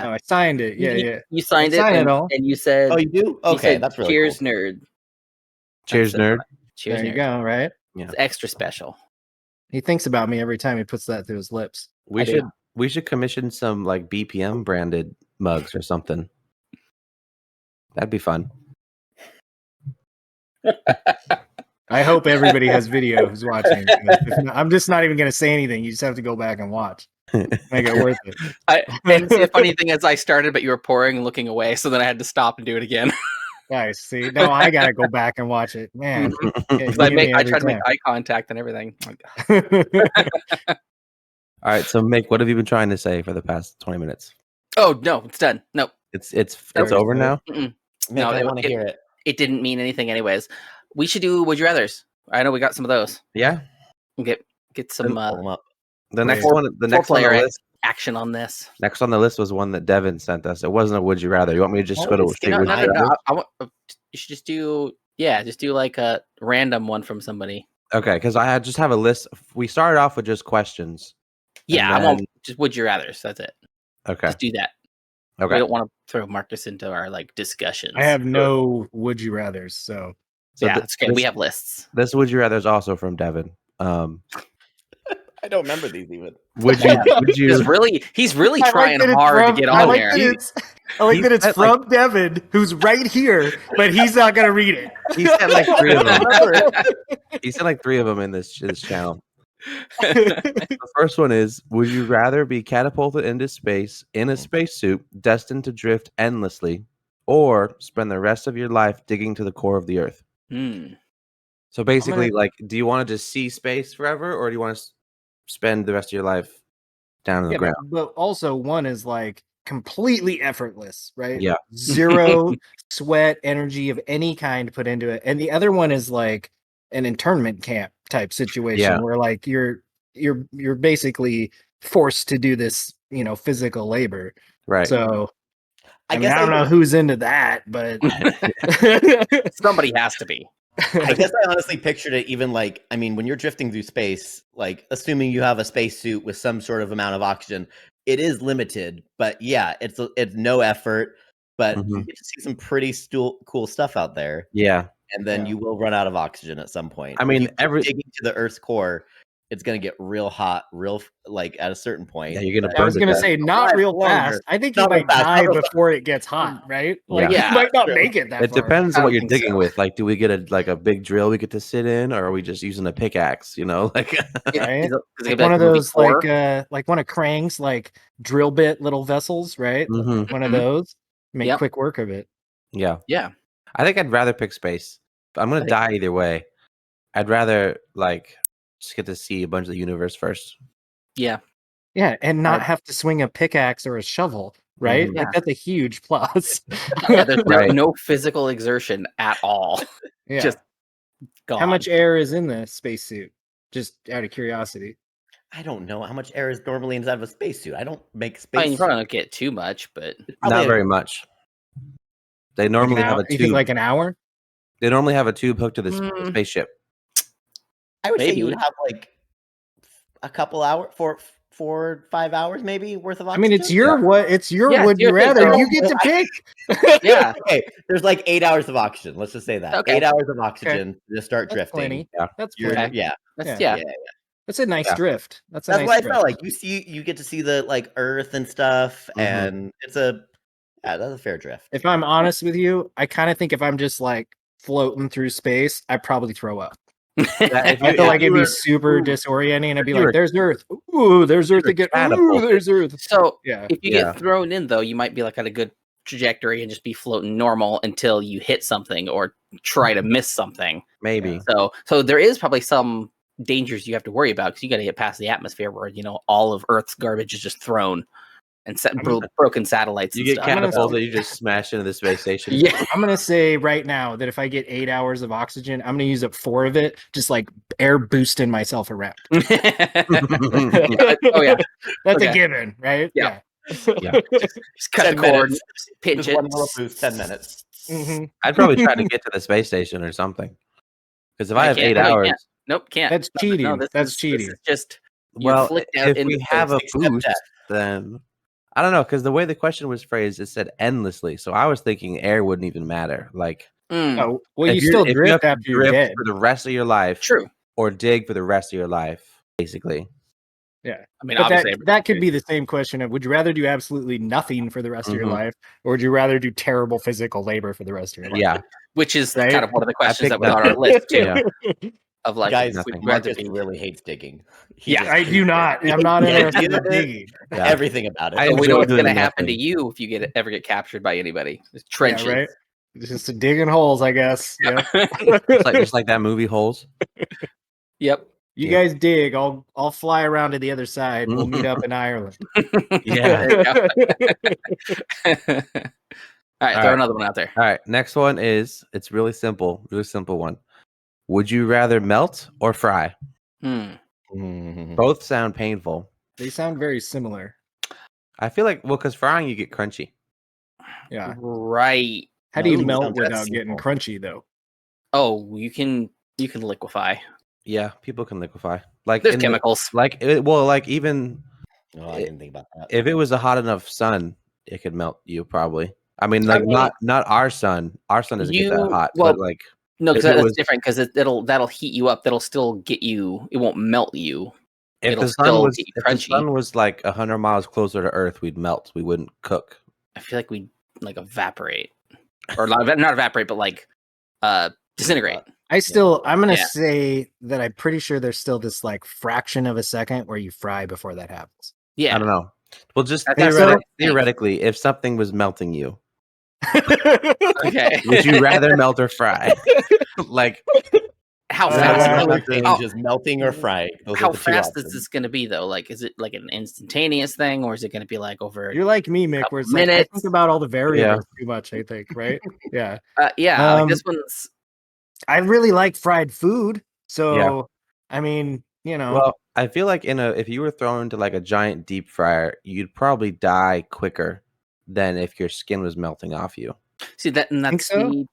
B: Oh, I signed it. Yeah.
A: You signed it, and you said,
D: "Oh, you do? Okay, that's really
A: cheers,
D: cool.
A: nerd."
C: Cheers, nerd.
A: Cheers,
B: there you
A: nerd.
B: go. Right.
C: Yeah.
A: It's extra special.
B: He thinks about me every time he puts that through his lips.
C: We should commission some like BPM branded mugs or something. That'd be fun.
B: I hope everybody has video who's watching. I'm just not even going to say anything. You just have to go back and watch. Make it worth it.
A: And see, the funny thing is, I started, but you were pouring and looking away, so then I had to stop and do it again.
B: Nice. See, no, I got to go back and watch it, man.
A: I try to make eye contact and everything.
C: All right, so Mick, what have you been trying to say for the past 20 minutes?
A: Oh no, it's done. Nope.
C: It's over now.
D: Mick,
A: No,
D: I want to hear it.
A: It didn't mean anything, anyways. We should do Would You Rather's. I know we got some of those.
C: Yeah.
A: Get some
D: Pull them up.
C: The next one on the list.
A: Action on this.
C: Next on the list was one that Devin sent us. It wasn't a Would You Rather. You want me to just go to straight Would You Rather?
A: No. You should just do like a random one from somebody.
C: Okay, because I just have a list. We started off with just questions.
A: Yeah, I won't just Would You Rather's. That's it.
C: Okay.
A: Just do that.
C: Okay.
A: We don't want to throw Marcus into our discussions.
B: I have no Would You Rather's, so
A: yeah, that's good. We have lists.
C: This Would You Rather is also from Devin.
D: I don't remember these even.
C: Would you?
A: He's really trying hard to get on there.
B: I like that it's from Devin, who's right here, but he's not gonna read it.
C: He sent like 3 of them. He sent like 3 of them in this channel. The first one is: Would you rather be catapulted into space in a spacesuit destined to drift endlessly, or spend the rest of your life digging to the core of the Earth? So basically, do you want to just see space forever, or do you want to spend the rest of your life down in the ground?
B: But also, one is like completely effortless, right?
C: Yeah.
B: Zero sweat, energy of any kind put into it, and the other one is like an internment camp type situation where like you're basically forced to do this, physical labor.
C: Right.
B: So I don't know who's into that, but
A: somebody has to be.
D: I guess I honestly pictured it even when you're drifting through space, assuming you have a spacesuit with some sort of amount of oxygen, it is limited, but yeah, it's no effort, but you get to see some pretty cool stuff out there.
C: Yeah.
D: And then you will run out of oxygen at some point.
C: I mean,
D: digging to the Earth's core, it's going to get real hot, at a certain point.
C: Yeah, you're going to.
B: I was going to say not real fast. I think you might die before it gets hot, right? You might not make it that far.
C: It depends on what you're digging with. Like, do we get a big drill we get to sit in, or are we just using a pickaxe?
B: Right? One of those one of Krang's drill bit little vessels, right? One of those. Make quick work of it.
C: Yeah.
A: Yeah.
C: I think I'd rather pick space. I'm going to die either way. I'd rather just get to see a bunch of the universe first.
A: Yeah.
B: Yeah, and not have to swing a pickaxe or a shovel, right?
A: Yeah.
B: That's a huge plus.
A: There's no physical exertion at all.
B: Yeah.
A: Just gone.
B: How much air is in the spacesuit? Just out of curiosity.
D: I don't know how much air is normally inside of a spacesuit. I don't make space.
A: You probably don't get too much, but
C: not very much. They normally have a tube.
B: You think an hour?
C: They normally have a tube hooked to the spaceship.
D: I would say
A: Maybe.
D: you would have like a couple hours, 4 or 5 hours maybe worth of
B: I
D: oxygen.
B: mean, it's your it's your
A: Yeah,
B: would
A: it's
B: you
A: your thing,
B: rather.
A: bro.
B: You get to pick.
A: Yeah.
D: Okay, there's like 8 hours of oxygen. Let's just say that.
A: Okay.
D: 8 hours of oxygen to start
B: That's
D: drifting.
B: plenty.
C: Yeah.
B: That's
D: You're,
B: plenty.
D: yeah.
A: That's
B: Yeah.
A: yeah.
B: That's a nice
C: Yeah.
B: drift. That's
D: That's
B: nice
D: what I
B: drift.
D: felt like. You get to see the like Earth and stuff, and it's that's a fair drift.
B: If I'm honest with you, I kind of think if I'm just like floating through space, I'd probably throw up. I feel like it'd be super disorienting, and I'd be like, "There's Earth. Ooh, there's Earth again. Ooh, there's Earth."
A: So
B: Yeah.
A: if you get thrown in, though, you might be like at a good trajectory and just be floating normal until you hit something or try to miss something.
C: Maybe.
A: So there is probably some dangers you have to worry about because you got to get past the atmosphere where all of Earth's garbage is just thrown and broken satellites.
C: You
A: and
C: get
A: stuff.
C: catapulted that you just smash into the space station.
A: Yeah.
B: I'm gonna say right now that if I get 8 hours of oxygen, I'm gonna use up 4 of it, just like air boosting myself around.
A: Oh yeah,
B: that's a given, right?
A: Yeah.
C: Yeah.
A: Just cut the
D: 10
A: cord,
D: minutes.
A: pinch
D: Just
A: it.
D: one little boost, 10 minutes.
B: Mm-hmm.
C: I'd probably try to get to the space station or something. Because if I have 8 hours,
A: nope, can't.
B: That's cheating.
A: No,
B: That's cheating.
A: This is just
C: well, if we have a
D: Accept
C: boost,
D: that.
C: then I don't know. Because the way the question was phrased, it said endlessly. So I was thinking air wouldn't even matter. Like,
B: Oh, well,
C: if
B: you
C: you're-
B: still
C: if you
B: drift
C: have to
B: after you're
C: drift
B: dead.
C: for the rest of your life,
A: true.
C: or dig for the rest of your life, basically.
B: Yeah.
A: I mean,
B: But
A: obviously,
B: that could be the same question of would you rather do absolutely nothing for the rest of your life, or would you rather do terrible physical labor for the rest of your life?
C: Yeah.
A: which is
B: Right?
A: kind of one of the questions that
C: picked
A: was on our list too.
C: Yeah.
A: Of like,
D: Guys,
A: we'd rather
D: Marcus
A: be.
D: really hates digging.
B: I do not. I'm not interested in digging.
C: Yeah.
D: Everything about it.
C: I
A: So we know
C: enjoy
A: what's going to
C: doing
A: happen to
C: nothing.
A: you if you ever get captured by anybody. It's trenches.
B: Yeah, right. Just digging holes, I guess. Yeah.
C: just like that movie Holes.
A: Yep.
B: You guys dig. I'll fly around to the other side. We'll meet up in Ireland.
C: Yeah.
A: All right, throw another one out there.
C: All right, next one is it's really simple one. Would you rather melt or fry? Both sound painful.
B: They sound very similar.
C: I feel like because frying you get crunchy.
B: Yeah.
A: Right.
B: How do you
D: Ooh,
B: melt
D: that's
B: without getting
D: simple.
B: crunchy though?
A: Oh, you can liquefy.
C: Yeah, people can liquefy. Like
A: There's chemicals.
C: Even
D: Oh, I didn't think about that.
C: if it was a hot enough sun, it could melt you probably. I mean, like not our sun. Our sun doesn't get that hot, but like
A: no, because that's different. Because that'll heat you up. That'll still get you. It won't melt you.
C: if the sun was like 100 miles closer to Earth, we'd melt. We wouldn't cook.
A: I feel like we'd like evaporate, or not evaporate, but like disintegrate.
B: I'm gonna say that I'm pretty sure there's still this like fraction of a second where you fry before that happens.
A: Yeah,
C: I don't know. Well, just
A: That's
C: theoretically, if something was melting you,
A: okay,
C: would you rather melt or fry? Like
A: how fast?
D: Just melting or frying.
A: How fast is this going to be though? Like, is it like an instantaneous thing, or is it going to be like over?
B: You're like me, Mick, where it's like, I think about all the variables too much. I think, right? Yeah,
A: like this one's.
B: I really like fried food, so I mean,
C: Well, I feel like if you were thrown into like a giant deep fryer, you'd probably die quicker than if your skin was melting off you.
A: See that, and that's
B: so?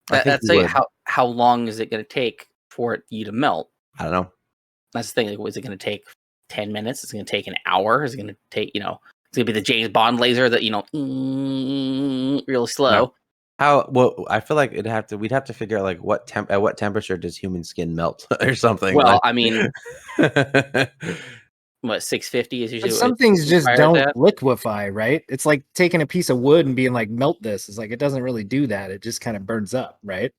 A: that's like how long is it going to take for you to melt?
C: I don't know.
A: That's the thing. Like, is it going to take 10 minutes? Is it going to take an hour? Is it going to take it's going to be the James Bond laser that real slow?
C: No. I feel like we'd have to figure out like at what temperature does human skin melt or something.
A: Well, I mean, what 650 is usually.
B: But some things just don't liquefy, right? It's like taking a piece of wood and being like, melt this. It's like it doesn't really do that. It just kind of burns up, right?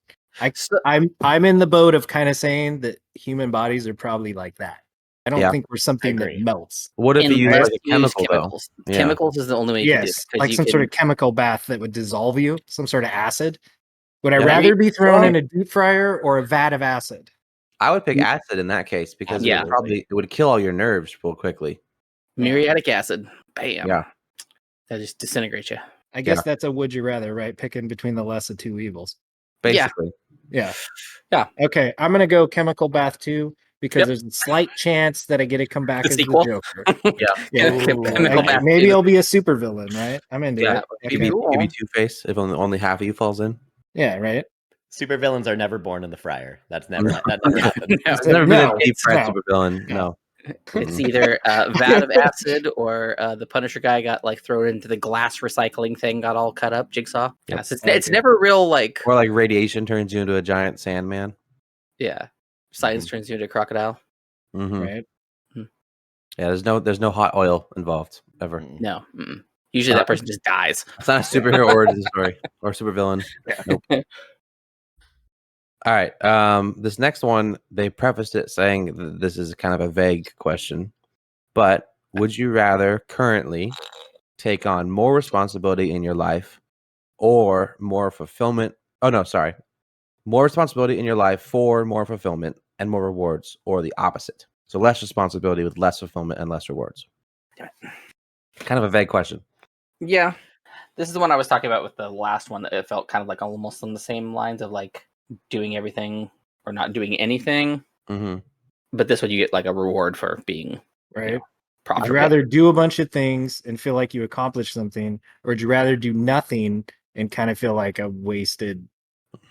B: I'm in the boat of kind of saying that human bodies are probably like that. I don't think we're something that melts.
C: What if you use like a chemical
A: chemicals?
C: Though?
A: Chemicals is the only way you can do it.
B: Like some sort of chemical bath that would dissolve you, some sort of acid. Would I rather be thrown in a deep fryer or a vat of acid?
C: I would pick acid in that case because it would kill all your nerves real quickly.
A: Muriatic acid. Bam.
C: Yeah.
A: That just disintegrates you.
B: I guess that's a would you rather, right? Picking between the less of two evils.
C: Basically.
B: Yeah. Okay, I'm gonna go chemical bath too because there's a slight chance that I get to come back as the Joker. Maybe I'll be a supervillain, right? I'm into it.
C: Maybe Two-Face if only half of you falls in.
B: Yeah, right.
D: Supervillains are never born in the fryer. That never happened.
C: There's never been a deep fried
B: no.
C: supervillain. No.
A: It's either vat of acid or the Punisher guy got like thrown into the glass recycling thing, got all cut up. Jigsaw.
C: Yep.
A: Yes, it's never real like.
C: Or like radiation turns you into a giant Sandman.
A: Yeah, science turns you into a crocodile.
C: Mm-hmm.
B: Right.
C: Yeah, there's no hot oil involved ever.
A: No, usually that person just dies.
C: It's not a superhero origin story or supervillain. Nope. All right. This next one, they prefaced it saying that this is kind of a vague question, but would you rather currently take on more responsibility in your life or more fulfillment? Oh, no, sorry. More responsibility in your life for more fulfillment and more rewards, or the opposite. So less responsibility with less fulfillment and less rewards. Kind of a vague question.
A: Yeah, this is the one I was talking about with the last one. That it felt kind of like almost on the same lines of like doing everything or not doing anything.
C: Mm-hmm.
A: But this one you get like a reward for being
B: Right.
A: profitable.
B: Would you rather do a bunch of things and feel like you accomplished something, or would you rather do nothing and kind of feel like a wasted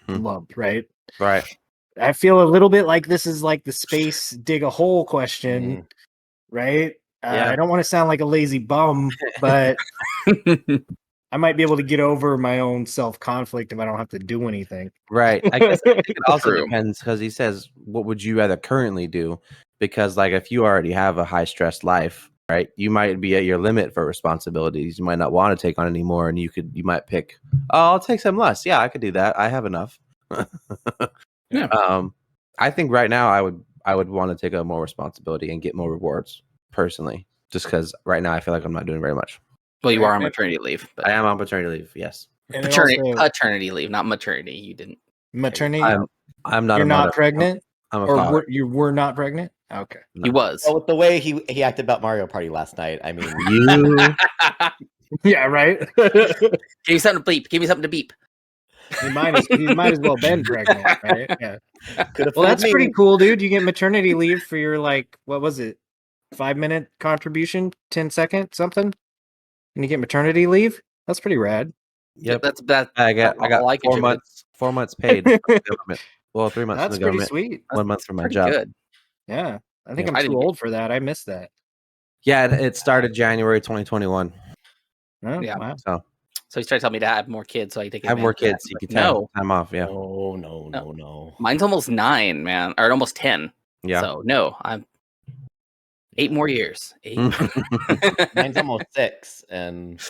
B: lump, right?
C: Right.
B: I feel a little bit like this is like the space dig a hole question, right?
C: Yeah.
B: I don't want to sound like a lazy bum, but I might be able to get over my own self-conflict if I don't have to do anything.
C: Right. I guess I think it also
A: True.
C: depends, because he says, what would you rather currently do? Because like if you already have a high stress life, right, you might be at your limit for responsibilities. You might not want to take on any more, and you might pick, oh, I'll take some less. Yeah, I could do that. I have enough.
A: Yeah.
C: I think right now I would want to take on more responsibility and get more rewards personally, just because right now I feel like I'm not doing very much.
A: Well, you are on maternity leave. But
C: I am on paternity leave. Yes.
B: And it also-
A: paternity leave, not maternity. You didn't.
B: maternity.
C: I'm not.
B: You're
C: a
B: not
C: mother.
B: pregnant,
C: I'm a
B: or
C: father.
B: you were not pregnant. Okay.
C: No.
A: He was.
D: Well, with the way he acted about Mario Party last night, I mean,
C: You.
B: Yeah, right.
A: Give me something to bleep. Give me something to beep.
B: he might as well been pregnant, right? Yeah.
D: could have.
B: Well, that's pretty cool, dude. You get maternity leave for your like, what was it? 5-minute contribution, 10-second something, and you get maternity leave. That's pretty rad.
C: Yep.
A: That.
C: I got
A: all I
C: 4
A: contributed.
C: months. 4 months paid. From the government. Well, 3 months
B: That's
C: from the
B: pretty
C: government.
B: sweet.
C: 1 month from my
A: Pretty
C: job.
A: good.
B: Yeah, I think
C: Yeah.
B: I'm
A: I
B: too
A: didn't get-
B: old for that. I missed that.
C: Yeah, it started January 2021.
B: Oh,
A: Yeah.
B: wow.
A: So he's trying to tell me to have more kids so I can take
C: Have more
A: advantage of
C: kids.
A: that.
C: You
A: But
C: can have
A: no,
C: time off. Yeah.
D: No.
A: mine's almost 9, man, or almost 10.
C: Yeah.
A: So no, I'm 8 more years. 8.
D: Mine's almost 6, and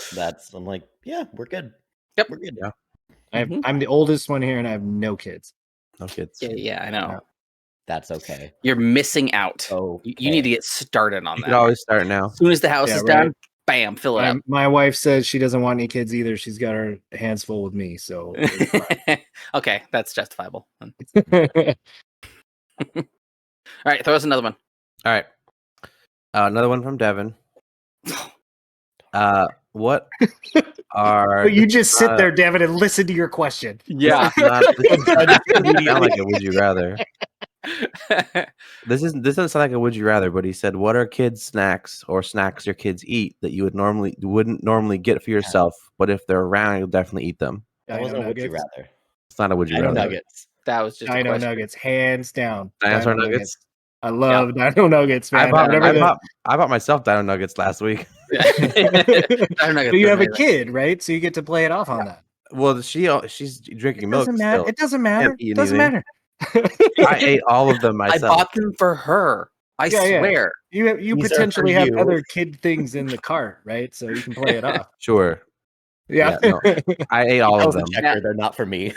D: I'm like, yeah, we're good.
A: Yep.
D: We're good.
C: Yeah.
B: I'm the oldest one here, and I have no kids.
C: No kids.
A: Yeah, I know.
D: That's okay.
A: You're missing out.
D: Okay.
A: You need to get started on
C: You
A: that.
C: could always start now.
A: As soon as the house
B: Yeah,
A: is
B: right.
A: done, bam, fill it up.
B: My wife says she doesn't want any kids either. She's got her hands full with me. So
A: Okay, that's justifiable. All right, throw us another one.
C: All right. Another one from Devin. What are
B: but you just sit there, Devin, and listen to your question.
A: Yeah.
C: This doesn't sound like a would you rather. This doesn't sound like a would you rather, but he said, what are kids snacks or snacks your kids eat that you wouldn't normally get for yourself, but if they're around, you'll definitely eat them?
D: That wasn't a would you rather.
C: It's not a would you
D: Dino
C: rather.
D: Nuggets.
A: That was just a
B: Dino
A: question.
B: Nuggets, hands down.
C: Dinosaur nuggets.
B: I love Dino Nuggets, man.
C: I bought myself Dino Nuggets last week.
B: But you have a kid, right? So you get to play it off on that.
C: Well, she's drinking milk.
B: Doesn't matter.
C: Still.
B: It doesn't matter.
C: Can't eat
B: It doesn't
C: anything.
B: matter.
C: I ate all of them
A: I
C: myself.
A: bought them for her. I swear.
B: You
D: These are
B: potentially
D: for
B: have
D: you.
B: other kid things in the cart, right? So you can play it off.
C: Sure.
B: Yeah.
C: Yeah, no. I ate all of
D: Tells the
C: them.
D: checker they're not for me.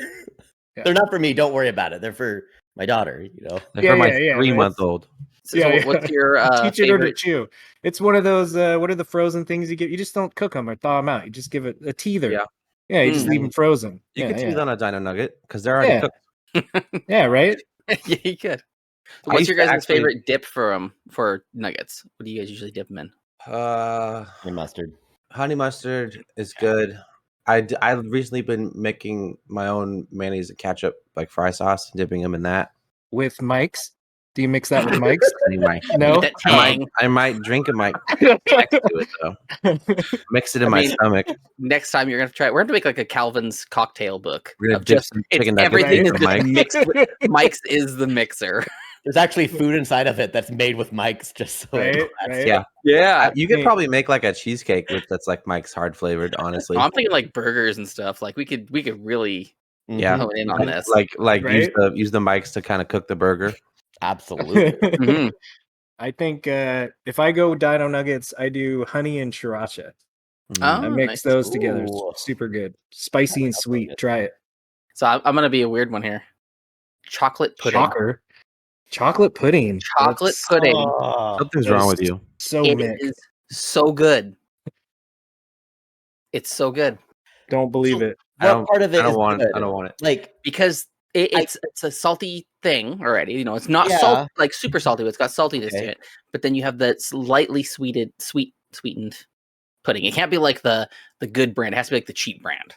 B: Yeah.
D: They're not for me. Don't worry about it. They're for my daughter. You know.
C: They're for my
B: yeah,
C: 3-month-old.
A: So
B: Yeah.
A: what's your
B: Teach it or to
A: favorite?
B: chew. It's one of those. What are the frozen things you get? You just don't cook them or thaw them out. You just give it a teether.
C: Yeah.
B: Yeah. You just leave them frozen.
C: You
B: yeah,
C: can
B: yeah.
C: tease on a Dino Nugget because they're already cooked.
B: Yeah. Right.
A: Yeah, you could. So
C: I
A: what's
C: used
A: your
C: to
A: guys'
C: actually-
A: favorite dip for nuggets? What do you guys usually dip them in?
D: And mustard.
C: Honey mustard is good. I've recently been making my own mayonnaise and ketchup, like fry sauce, and dipping them in that.
B: With Mike's. Do you mix that with Mike's? No,
A: That tang.
C: I might drink a Mike next to it though. Mix it in my stomach.
A: Next time you're gonna try it, we're gonna make like a Calvin's cocktail book.
C: We're gonna dip some chicken nuggets
A: everything is
C: in
A: just
C: Mike.
A: mixed. Mike's is the mixer.
D: There's actually food inside of it that's made with Mike's. Just so
B: Right.
A: Yeah.
C: You could probably make like a cheesecake that's like Mike's hard flavored. Honestly,
A: I'm thinking like burgers and stuff. Like we could really hone in on this.
C: Like use the mics to kind of cook the burger.
D: Absolutely.
B: I think if I go dino nuggets, I do honey and sriracha. I mix those together. Super good. Spicy and sweet. Try it.
A: So I'm going to be a weird one here. Chocolate pudding.
B: Chocolate pudding.
A: Chocolate pudding.
C: Something's wrong with you.
A: It is so good. It's so good.
B: Don't believe it.
D: What part of it is good?
C: I don't want it.
A: Like, because it's a salty thing already. You know, it's not salt, like super salty, but it's got saltiness to it. But then you have the lightly sweetened pudding. It can't be like the good brand. It has to be like the cheap brand.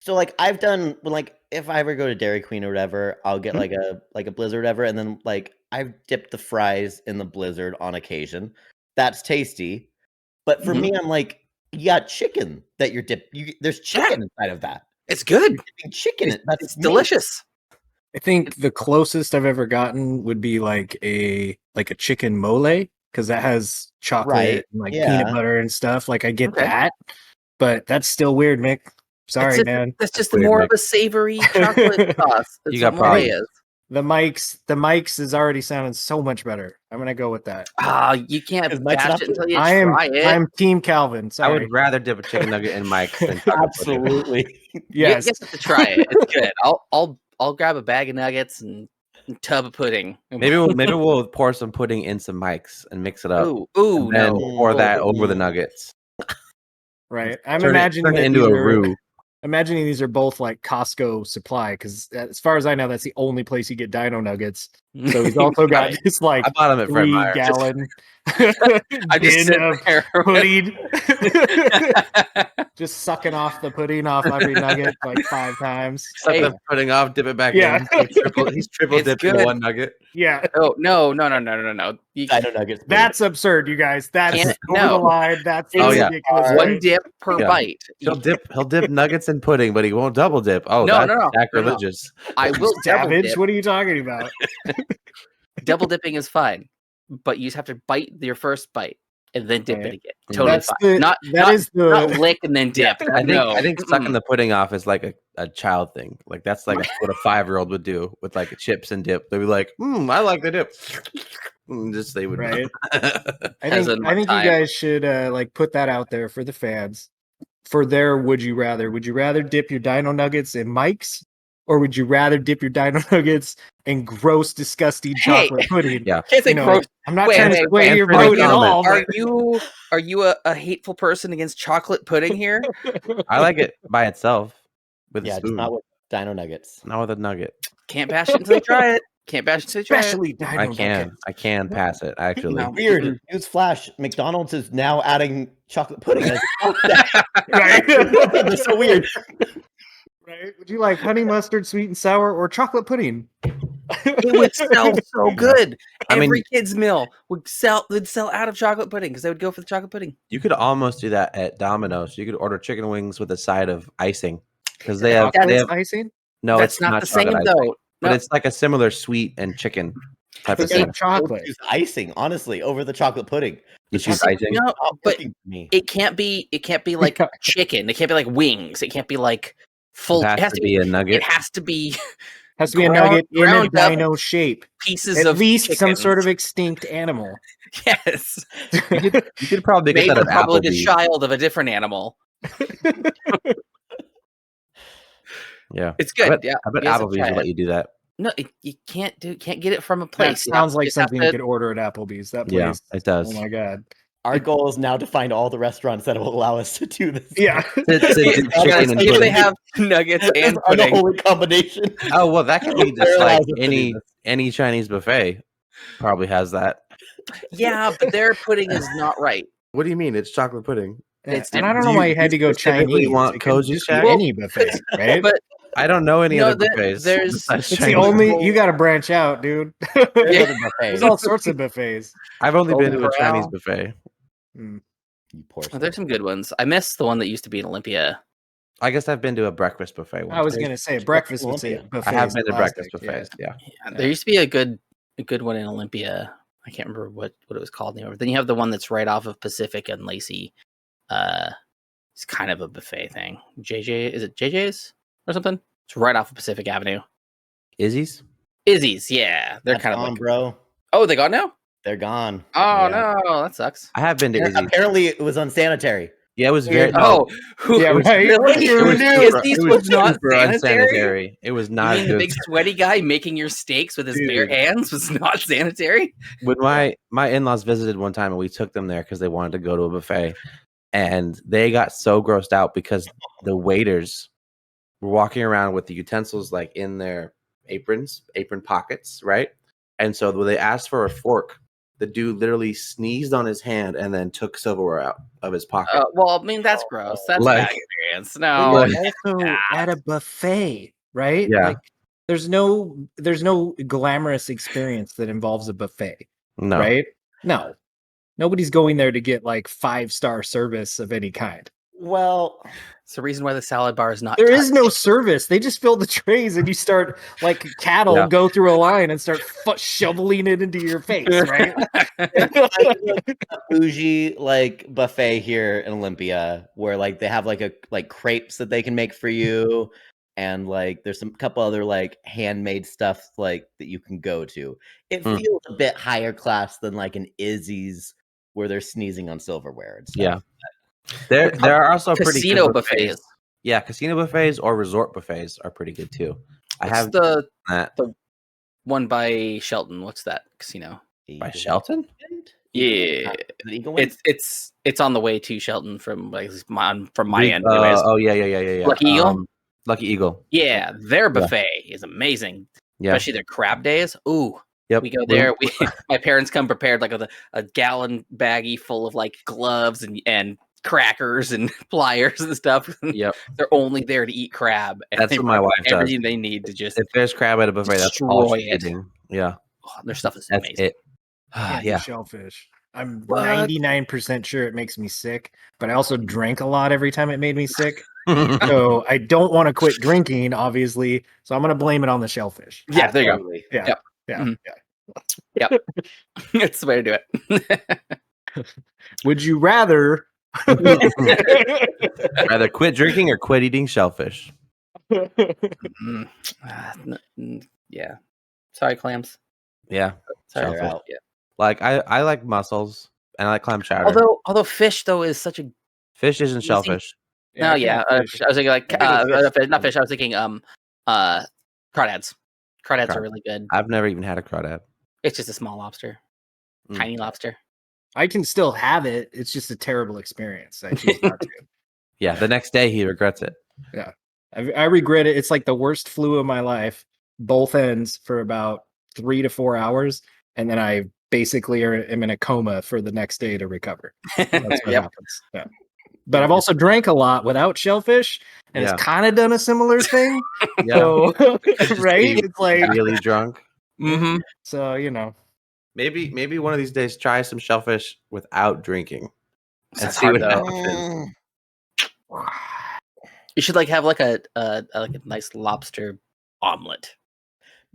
D: So like I've done like if I ever go to Dairy Queen or whatever, I'll get like a Blizzard or whatever, and then like I've dipped the fries in the Blizzard on occasion. That's tasty. But for me, I'm like, you got chicken that you're there's chicken inside of that.
A: It's good.
D: Chicken.
A: It's delicious.
B: I think the closest I've ever gotten would be like a chicken mole, because that has chocolate and like peanut butter and stuff. Like I get that, but that's still weird, Mick. Sorry, man.
A: That's just more of a savory chocolate sauce.
C: You got problems.
B: The mics is already sounding so much better. I'm gonna go with that.
A: You can't bash it until you try it.
B: I'm Team Calvin. Sorry.
C: I would rather dip a chicken nugget in Mike's than
D: absolutely.
B: Yes,
A: you have to try it. It's good. I'll grab a bag of nuggets and a tub of pudding.
C: Maybe we'll pour some pudding in some Mike's and mix it up.
A: Ooh,
C: and pour that over the nuggets.
B: Right. I'm imagining
C: it into a roux.
B: Imagining these are both like Costco supply, because as far as I know, that's the only place you get dino nuggets. So he's also got this like
C: I bought them at Fred Meyer.
B: 3-gallon
A: I just
B: bin of pudding. Just sucking off the pudding off every nugget like 5 times.
C: Suck the pudding off, dip it back in. He's triple dipped in one nugget.
B: Yeah.
A: Oh no.
D: Dino nuggets.
B: That's absurd, you guys. That's over the line. That's ridiculous.
A: One dip per bite.
C: He'll dip nuggets in pudding, but he won't double dip. Oh,
A: no.
C: sacrilegious.
A: I will
B: Savage.
A: double dip.
B: What are you talking about?
A: Double dipping is fine, but you just have to bite your first bite and then dip it again. Totally fine. Not lick and then dip.
C: I think sucking the pudding off is like a child thing. Like that's like what a 5-year-old would do with like chips and dip. They'd be like, I like the dip. They would.
B: Right. I think you guys should like put that out there for the fans. For their would you rather? Would you rather dip your dino nuggets in Mike's, or would you rather dip your dino nuggets in gross, disgusting chocolate pudding?
C: Yeah,
A: can't say gross.
B: I'm not trying to sway your vote at all.
A: Are you a hateful person against chocolate pudding here?
C: I like it by itself with a spoon.
D: Not with dino nuggets.
C: Not with a nugget.
A: Can't bash it until you try it.
B: Especially dino nuggets.
C: I can pass it actually.
D: Weird. Newsflash: McDonald's is now adding chocolate pudding.
B: Right?
D: That's so weird.
B: Right? Would you like honey mustard, sweet and sour, or chocolate pudding?
A: It would sell so good. Every kid's meal would sell out of chocolate pudding because they would go for the chocolate pudding.
C: You could almost do that at Domino's. You could order chicken wings with a side of icing because they have
B: icing.
C: No,
A: that's
C: it's
A: not the same though.
C: But it's like a similar sweet and chicken type of thing.
B: Chocolate
D: icing, honestly, over the chocolate pudding.
C: You choose icing?
A: No, but it can't be like chicken. It can't be like wings. It can't be like full.
C: It has to be a nugget.
A: It has to be.
B: Has to be a nugget in a dino shape.
A: Pieces
B: at least
A: chickens.
B: Some sort of extinct animal.
A: Yes,
C: you could probably get that at
A: probably
C: Applebee's.
A: the child of a different animal.
C: Yeah,
A: it's good. I
C: bet Applebee's will let you do that.
A: No, you can't get it from a place.
B: That sounds like something you could order at Applebee's. That place,
C: yeah, it does.
B: Oh my god.
D: Our goal is now to find all the restaurants that will allow us to do this.
B: Yeah.
A: If they have nuggets and pudding.
D: The holy combination.
C: Oh, well, that could be just like any Chinese buffet probably has that.
A: Yeah, but their pudding is not right.
C: What do you mean? It's chocolate pudding.
B: And I don't know why you had to go Chinese.
C: You want Koji Shack?
B: Any buffet, right?
A: But
C: I don't know any other buffets.
B: It's the only you got to branch out, dude. There's all sorts of buffets.
C: I've only been to a Chinese buffet.
D: You poor
A: There's some good ones. I miss the one that used to be in Olympia.
C: I guess I've been to a breakfast buffet once.
B: I was gonna say breakfast buffet.
C: I have been to breakfast buffets. Yeah.
A: There used to be a good one in Olympia. I can't remember what it was called anymore. Then you have the one that's right off of Pacific and Lacey. It's kind of a buffet thing. Is it JJ's or something? It's right off of Pacific Avenue.
C: Izzy's,
A: yeah. They're kind of
D: gone, bro.
A: Oh, they gone now?
D: They're gone.
A: Oh no, that sucks.
C: I have been to Izzy's.
D: Apparently, it was unsanitary.
C: Yeah, it was very.
A: Oh,
B: yeah, right.
A: Izzy's was not
C: unsanitary. It was not.
A: The big sweaty guy making your steaks with his bare hands was not sanitary.
C: When my in-laws visited one time, and we took them there because they wanted to go to a buffet, and they got so grossed out because the waiters were walking around with the utensils like in their apron pockets, right? And so when they asked for a fork, the dude literally sneezed on his hand and then took silverware out of his pocket.
A: Well, I mean, that's gross. That's
C: like,
A: bad experience. No,
B: also at a buffet, right?
C: Yeah.
B: Like, there's no glamorous experience that involves a buffet.
C: No.
B: Right? No. Nobody's going there to get like 5-star service of any kind.
D: Well,
A: it's the reason why the salad bar is not.
B: There is no service. They just fill the trays and you start like cattle go through a line and start shoveling it into your face, right?
D: Bougie like buffet here in Olympia where like they have like crepes that they can make for you, and like there's some couple other like handmade stuff like that you can go to. It feels a bit higher class than like an Izzy's where they're sneezing on silverware and stuff.
C: Yeah. There are also
A: casino
C: pretty good
A: buffets.
C: Yeah, casino buffets or resort buffets are pretty good too. I have
A: the one by Shelton. What's that casino?
C: By Shelton?
A: Yeah, it's on the way to Shelton from my end.
C: Yeah.
A: Lucky Eagle.
C: Lucky Eagle.
A: Yeah, their buffet is amazing.
C: Yeah,
A: especially their crab days. Ooh.
C: Yep.
A: We go there. My parents come prepared like with a gallon baggie full of like gloves and crackers and pliers and stuff.
C: Yep.
A: They're only there to eat crab. And
C: that's what my wife does.
A: Everything they need to just
C: if there's crab at a buffet, that's all she's eating. Yeah.
A: Oh, their stuff is
C: that's
A: amazing.
C: Yeah.
B: Shellfish. I'm 99% sure it makes me sick, but I also drank a lot every time it made me sick. So I don't want to quit drinking, obviously. So I'm going to blame it on the shellfish.
A: Yeah, there you go.
B: Yeah.
A: Yep.
B: Yeah.
A: Mm-hmm. Yeah. Yep. That's the way to do it.
B: Would you rather
C: quit drinking or quit eating shellfish?
A: Yeah. Sorry, clams.
C: Yeah.
A: Sorry,
D: out.
A: Yeah.
C: Like I like mussels and I like clam chowder.
A: Although fish though is such a
C: fish isn't shellfish.
A: I was thinking like not fish. I was thinking crawdads. Crawdads are really good.
C: I've never even had a crawdad.
A: It's just a small lobster, tiny lobster.
B: I can still have it. It's just a terrible experience. I choose not to.
C: Yeah, the next day he regrets it.
B: Yeah, I regret it. It's like the worst flu of my life, both ends for about 3 to 4 hours, and then I basically am in a coma for the next day to recover. That's what happens. Yeah. But I've also drank a lot without shellfish, and it's kind of done a similar thing. So, right? It's like
C: really drunk.
A: Mm-hmm.
B: So
C: maybe one of these days try some shellfish without drinking and
A: That's
C: see
A: hard,
C: what
A: though.
C: happens.
A: You should like have like a nice lobster omelet.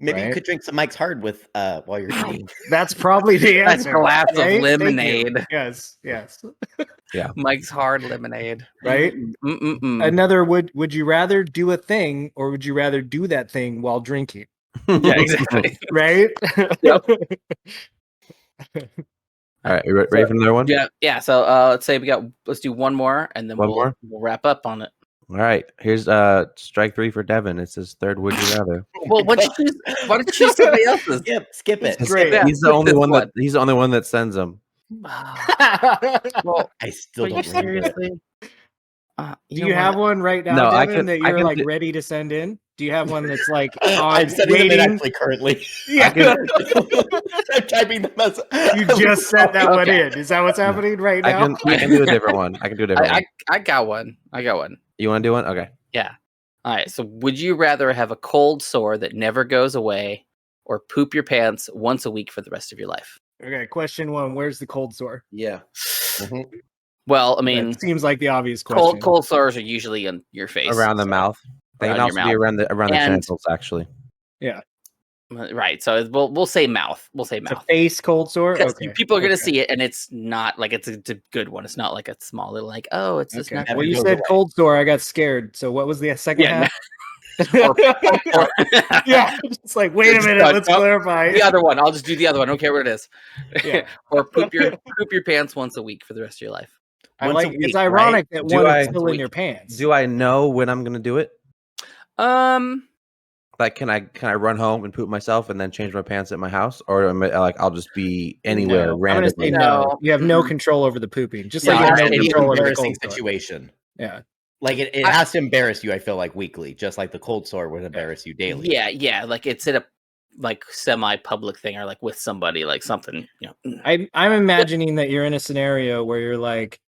D: Maybe you could drink some Mike's Hard with while you're eating.
B: That's probably the answer.
A: A glass of lemonade.
B: Yes.
C: Yeah.
A: Mike's Hard lemonade.
B: Right?
A: Mm-mm-mm.
B: Another would you rather do a thing or would you rather do that thing while drinking?
A: Yeah, exactly.
B: Right?
A: Yep.
C: All right, ready for another one?
A: Yeah. So let's do one more and then we'll wrap up on it.
C: All right, here's strike 3 for Devin. It's his third would you rather.
A: Well, why don't you choose somebody else's?
D: Skip it.
B: Great.
A: Yeah.
C: He's the only one that sends them.
A: Well,
D: I still don't
A: seriously.
B: Do you have one right now,
C: No,
B: Devin, that you're like ready to send in? Do you have one that's like
D: I'm sending them in actually currently.
B: Yeah.
D: I'm typing the message.
B: You just sent that one in. Is that what's happening right now?
C: I can do a different one.
A: I got one.
C: You want to do one? Okay.
A: Yeah. All right. So, would you rather have a cold sore that never goes away, or poop your pants once a week for the rest of your life?
B: Okay, question 1. Where's the cold sore?
C: Yeah.
D: Mhm.
A: Well, I mean,
B: That seems like the obvious question.
A: cold sores are usually in your face,
C: Around the mouth. They
A: around
C: can
A: your
C: also be
A: mouth.
C: around the
A: And-
C: genitals, actually.
B: Yeah.
A: Right. So we'll say mouth. We'll say
B: It's a
A: mouth.
B: face cold sore?
A: Because
B: Okay.
A: people are going to
B: okay.
A: see it, and it's not like it's a good one. It's not like a small little like, oh, it's just
B: Okay.
A: not.
D: Never
B: Well, you
D: goes
B: said
D: away.
B: cold sore. I got scared. So what was the second
A: Yeah,
B: half?
A: Or-
B: Yeah. It's like, wait a
A: Just
B: minute.
A: like,
B: Let's
A: oh,
B: clarify.
A: the other one. I'll just do the other one. I don't care what it is.
B: Yeah.
A: Or poop your pants once a week for the rest of your life.
B: I
D: Once
B: like.
D: a
B: It's
D: week,
B: ironic that
C: Do
B: one
C: I-
B: is still in
A: week.
B: your pants.
C: Do I know when I'm gonna do it?
A: Like,
C: can I run home and poop myself and then change my pants at my house, or am I, like I'll just be anywhere
B: No. I'm
C: randomly?
B: gonna say no.
A: No.
B: You have no
A: Mm-mm.
B: control over the pooping. Just
A: Yeah,
B: like you
D: it
B: have
D: has
B: no
D: to be an
B: control over the
D: embarrassing
B: cold sore.
D: situation.
B: Yeah.
D: Like it has to embarrass you. I feel like weekly, just like the cold sore would embarrass you daily.
A: Yeah. Like it's in a like semi-public thing or like with somebody, like something.
B: I'm imagining that you're in a scenario where you're like,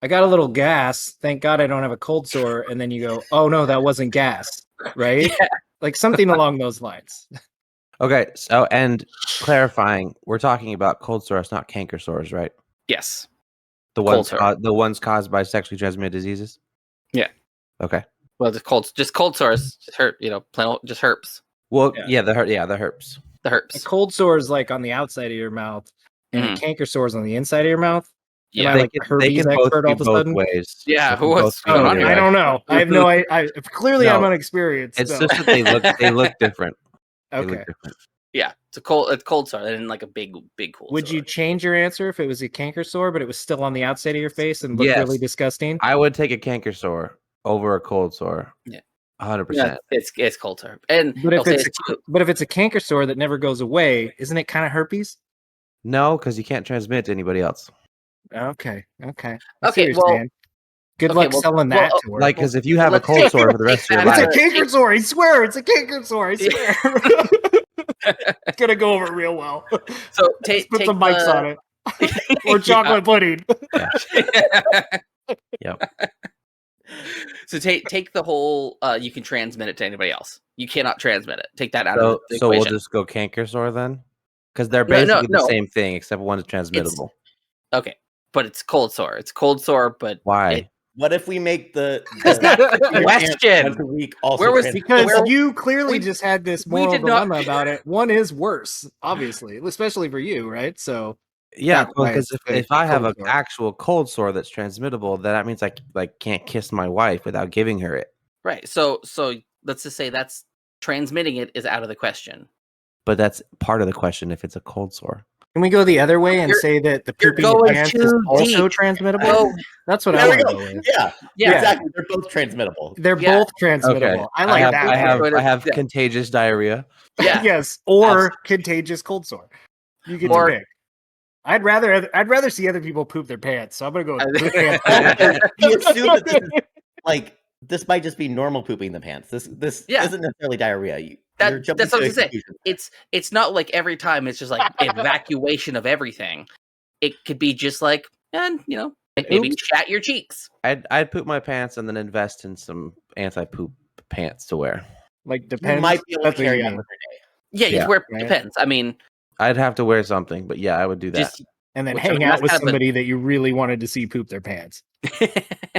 B: I got a little gas. Thank God I don't have a cold sore. And then you go, oh no, that wasn't gas. Right?
A: Yeah.
B: Like something along those lines.
C: Okay, so and clarifying, we're talking about cold sores, not canker sores, right?
A: Yes.
C: The
A: Cold
C: ones
A: sore.
C: the ones caused by sexually transmitted diseases.
A: Yeah.
C: Okay.
A: Well, just cold sores, just hurt. Just herpes.
C: Well,
B: Yeah.
C: the herpes.
A: The
B: A
A: herpes.
B: cold sore is like on the outside of your mouth, and a canker sore is on the inside of your mouth.
A: Yeah.
B: Am I like a herpes expert all of a sudden?
C: ways.
A: Yeah,
C: They can
A: what's
C: both be
A: going on
C: either
A: here?
B: I
C: way.
B: don't know. I have no. Clearly, I'm
C: No.
B: unexperienced.
C: It's
B: so.
C: just that they look different. They
B: Okay.
C: look different.
A: Yeah, it's a cold sore. They didn't like a big cold
B: Would
A: sore.
B: you change your answer if it was a canker sore, but it was still on the outside of your face and looked really
C: Yes.
B: disgusting?
C: I would take a canker sore over a cold sore.
A: Yeah.
C: 100%.
A: Yeah, it's cold sore. And
B: But if
A: they'll
B: it's
A: say too,
B: but if it's a canker sore that never goes away, isn't it kind of herpes?
C: No, because you can't transmit it to anybody else.
B: Okay. I see
A: Okay,
B: what you're
A: well-
B: saying. Good
A: okay,
B: luck
A: well-
B: selling
A: well,
B: that to her.
C: Like, because if you have a
A: let's
C: cold
A: take-
C: sore for the rest of your
A: take that
B: it's
C: life,
B: a canker sore. I swear, it's a canker sore. I
A: Yeah.
B: swear. It's gonna go over real well.
A: so
B: Just put
A: take
B: some mics on it or chocolate pudding.
C: Yep.
A: So take the whole. You can transmit it to anybody else. You cannot transmit it. Take that out of
C: So,
A: the
C: so we'll
A: equation.
C: just go canker sore then, because they're
A: No,
C: basically the
A: no.
C: same thing except one's transmittable.
A: Okay, but it's cold sore. It's cold sore, but
C: Why?
D: What if we make the
A: Because that's the question.
D: once a week also
A: Where was-
D: trans-
B: Because
A: Where-
B: you clearly
A: we-
B: just had this
A: we
B: moral
A: did not-
B: dilemma about it. One is worse, obviously, especially for you, right? So
C: Yeah,
B: That's why
C: because
B: it's the
C: if I have
B: cold
C: an
B: sore.
C: actual cold sore that's transmittable, then that means I can't kiss my wife without giving her it.
A: right. So let's just say that's transmitting it is out of the question.
C: But that's part of the question if it's a cold sore.
B: can we go the other way and
A: You're-
B: say that the
A: you're
B: pooping your
A: going
B: pants is
A: too
B: also
A: deep.
B: transmittable?
A: Oh,
B: That's what
D: There
B: I
D: we
B: want to
D: go.
B: go with.
D: Yeah,
A: yeah.
D: exactly. They're both transmittable.
B: They're
A: Yeah.
B: both transmittable. I like
C: have,
B: that.
C: I
B: one.
C: have
A: Yeah.
C: contagious diarrhea.
A: Yeah.
B: Yes, or
D: Absolutely.
B: contagious cold sore. You get
A: Or-
B: to pick. I'd rather see other people poop their pants, so I'm gonna go with poop pants.
D: We assume that this is like this might just be normal pooping the pants. This
A: Yeah.
D: isn't necessarily diarrhea. You're
A: That's
D: jumping
A: what I
D: to
A: was gonna say.
D: conclusions.
A: It's not like every time it's just like evacuation of everything. It could be just like, and maybe
B: Oops.
A: chat your cheeks.
C: I'd poop my pants and then invest in some anti-poop pants to wear.
B: Like
D: You
B: depends.
D: might be able to
B: That's what you
D: carry on
B: mean.
D: with your day.
A: Yeah,
C: Yeah.
A: you wear
B: Right.
A: depends. I mean,
C: I'd have to wear something, but yeah, I would do that.
A: just
B: And then
A: Which, I
B: hang
A: mean,
B: out
A: that's
B: with
A: kind of a-
B: somebody that you really wanted to see poop their pants.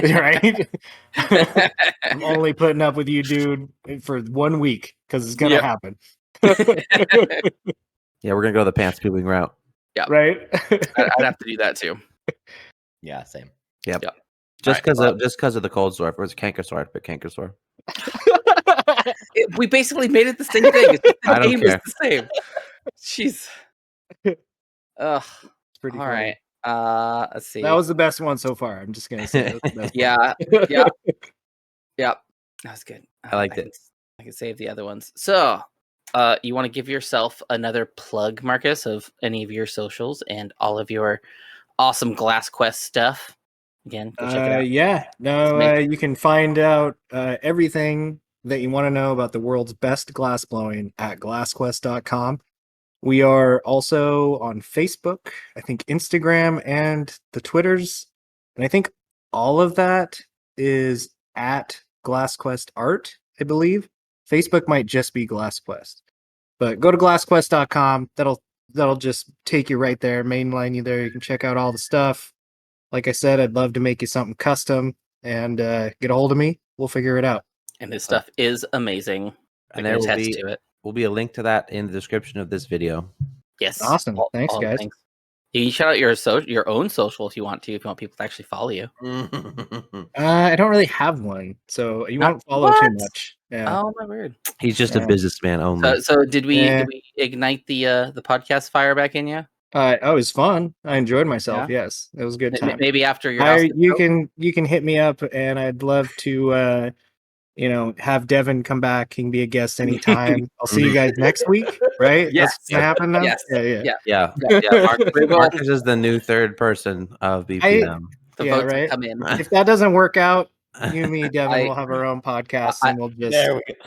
B: Right? I'm only putting up with you, dude, for 1 week because it's gonna
A: Yep.
B: happen.
C: Yeah, we're gonna go the pants pooping route.
B: Right?
A: I'd have to do that too.
D: Yeah, same.
C: Just
A: Alright,
C: because of the cold sore. If it was a canker sore, I'd pick canker sore.
A: We basically made it the same thing. It's just the
C: I don't
A: name is
C: care.
A: the same. Jeez. Ugh.
B: It's pretty
A: All
B: funny.
A: right. Let's see.
B: That was the best one so far. I'm just gonna say that was the best
A: yeah.
B: one.
A: Yeah. That was good.
C: I liked it.
A: I can save the other ones. So, you want to give yourself another plug, Marcus, of any of your socials and all of your awesome Glass Quest stuff? Again, go check it out.
B: Yeah. No,
A: Make-
B: you can find out everything that you want to know about the world's best glass blowing at glassquest.com. We are also on Facebook, I think Instagram, and the Twitters. And I think all of that is at GlassQuest Art. I believe. Facebook might just be GlassQuest. But go to glassquest.com. That'll just take you right there, mainline you there. You can check out all the stuff. Like I said, I'd love to make you something custom and get a hold of me. We'll figure it out.
A: And this stuff is amazing.
C: And there will be a link to that in the description of this video.
A: Yes.
B: Awesome. Thanks, guys.
A: Thanks. You can shout out your own social if you want people to actually follow you.
B: I don't really have one, so you won't follow too much. Yeah.
A: Oh my word!
C: He's just a businessman only.
A: So did we ignite the podcast fire back in you?
B: It was fun. I enjoyed myself. Yeah. Yes, it was a good time.
A: Maybe after your
B: you can hit me up, and I'd love to have Devin come back. He can be a guest anytime. I'll see you guys next week, right?
A: Yes.
B: That's gonna happen now?
A: Yeah.
C: Marcus is the new third person of BPM.
A: The votes come in.
B: If that doesn't work out, you and me, Devin, will have our own podcast, and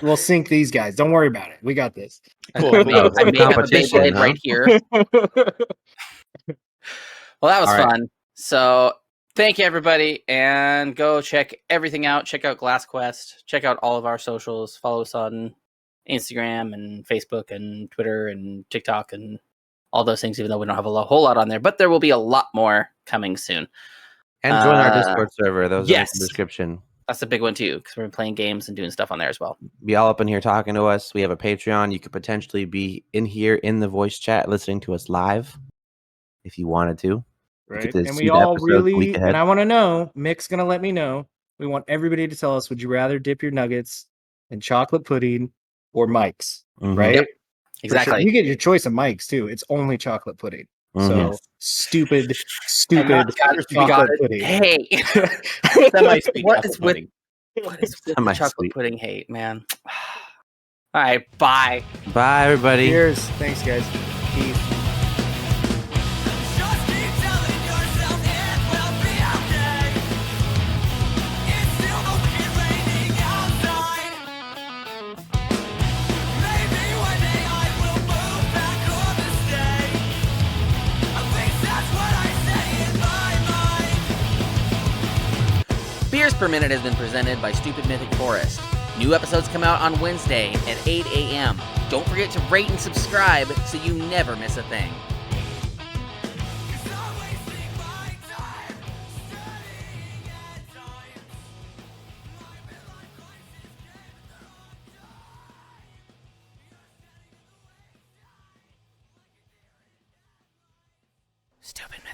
B: we'll sync these guys. Don't worry about it. We got this.
A: Cool. I may have a Beyblade right here. Well, that was fun. So thank you, everybody, and go check everything out. Check out GlassQuest. Check out all of our socials. Follow us on Instagram and Facebook and Twitter and TikTok and all those things, even though we don't have a whole lot on there. But there will be a lot more coming soon.
C: And join our Discord server. Those are in the description.
A: That's a big one, too, because we're playing games and doing stuff on there as well.
C: Be all up in here talking to us. We have a Patreon. You could potentially be in here in the voice chat listening to us live if you wanted to.
B: Right. And we all really, and I want to know, Mick's going to let me know. We want everybody to tell us, would you rather dip your nuggets in chocolate pudding or Mike's? Right? Yep.
A: Exactly.
B: Sure. You get your choice of Mike's, too. It's only chocolate pudding. So stupid chocolate pudding.
A: Hey,
D: semi-sweet chocolate pudding.
A: What is with chocolate pudding hate, man? All right, bye.
C: Bye, everybody.
B: Cheers. Thanks, guys. Peace.
A: Beers Per Minute has been presented by Stupid Mythic Forest. New episodes come out on Wednesday at 8 a.m. Don't forget to rate and subscribe so you never miss a thing. Stupid Mythic.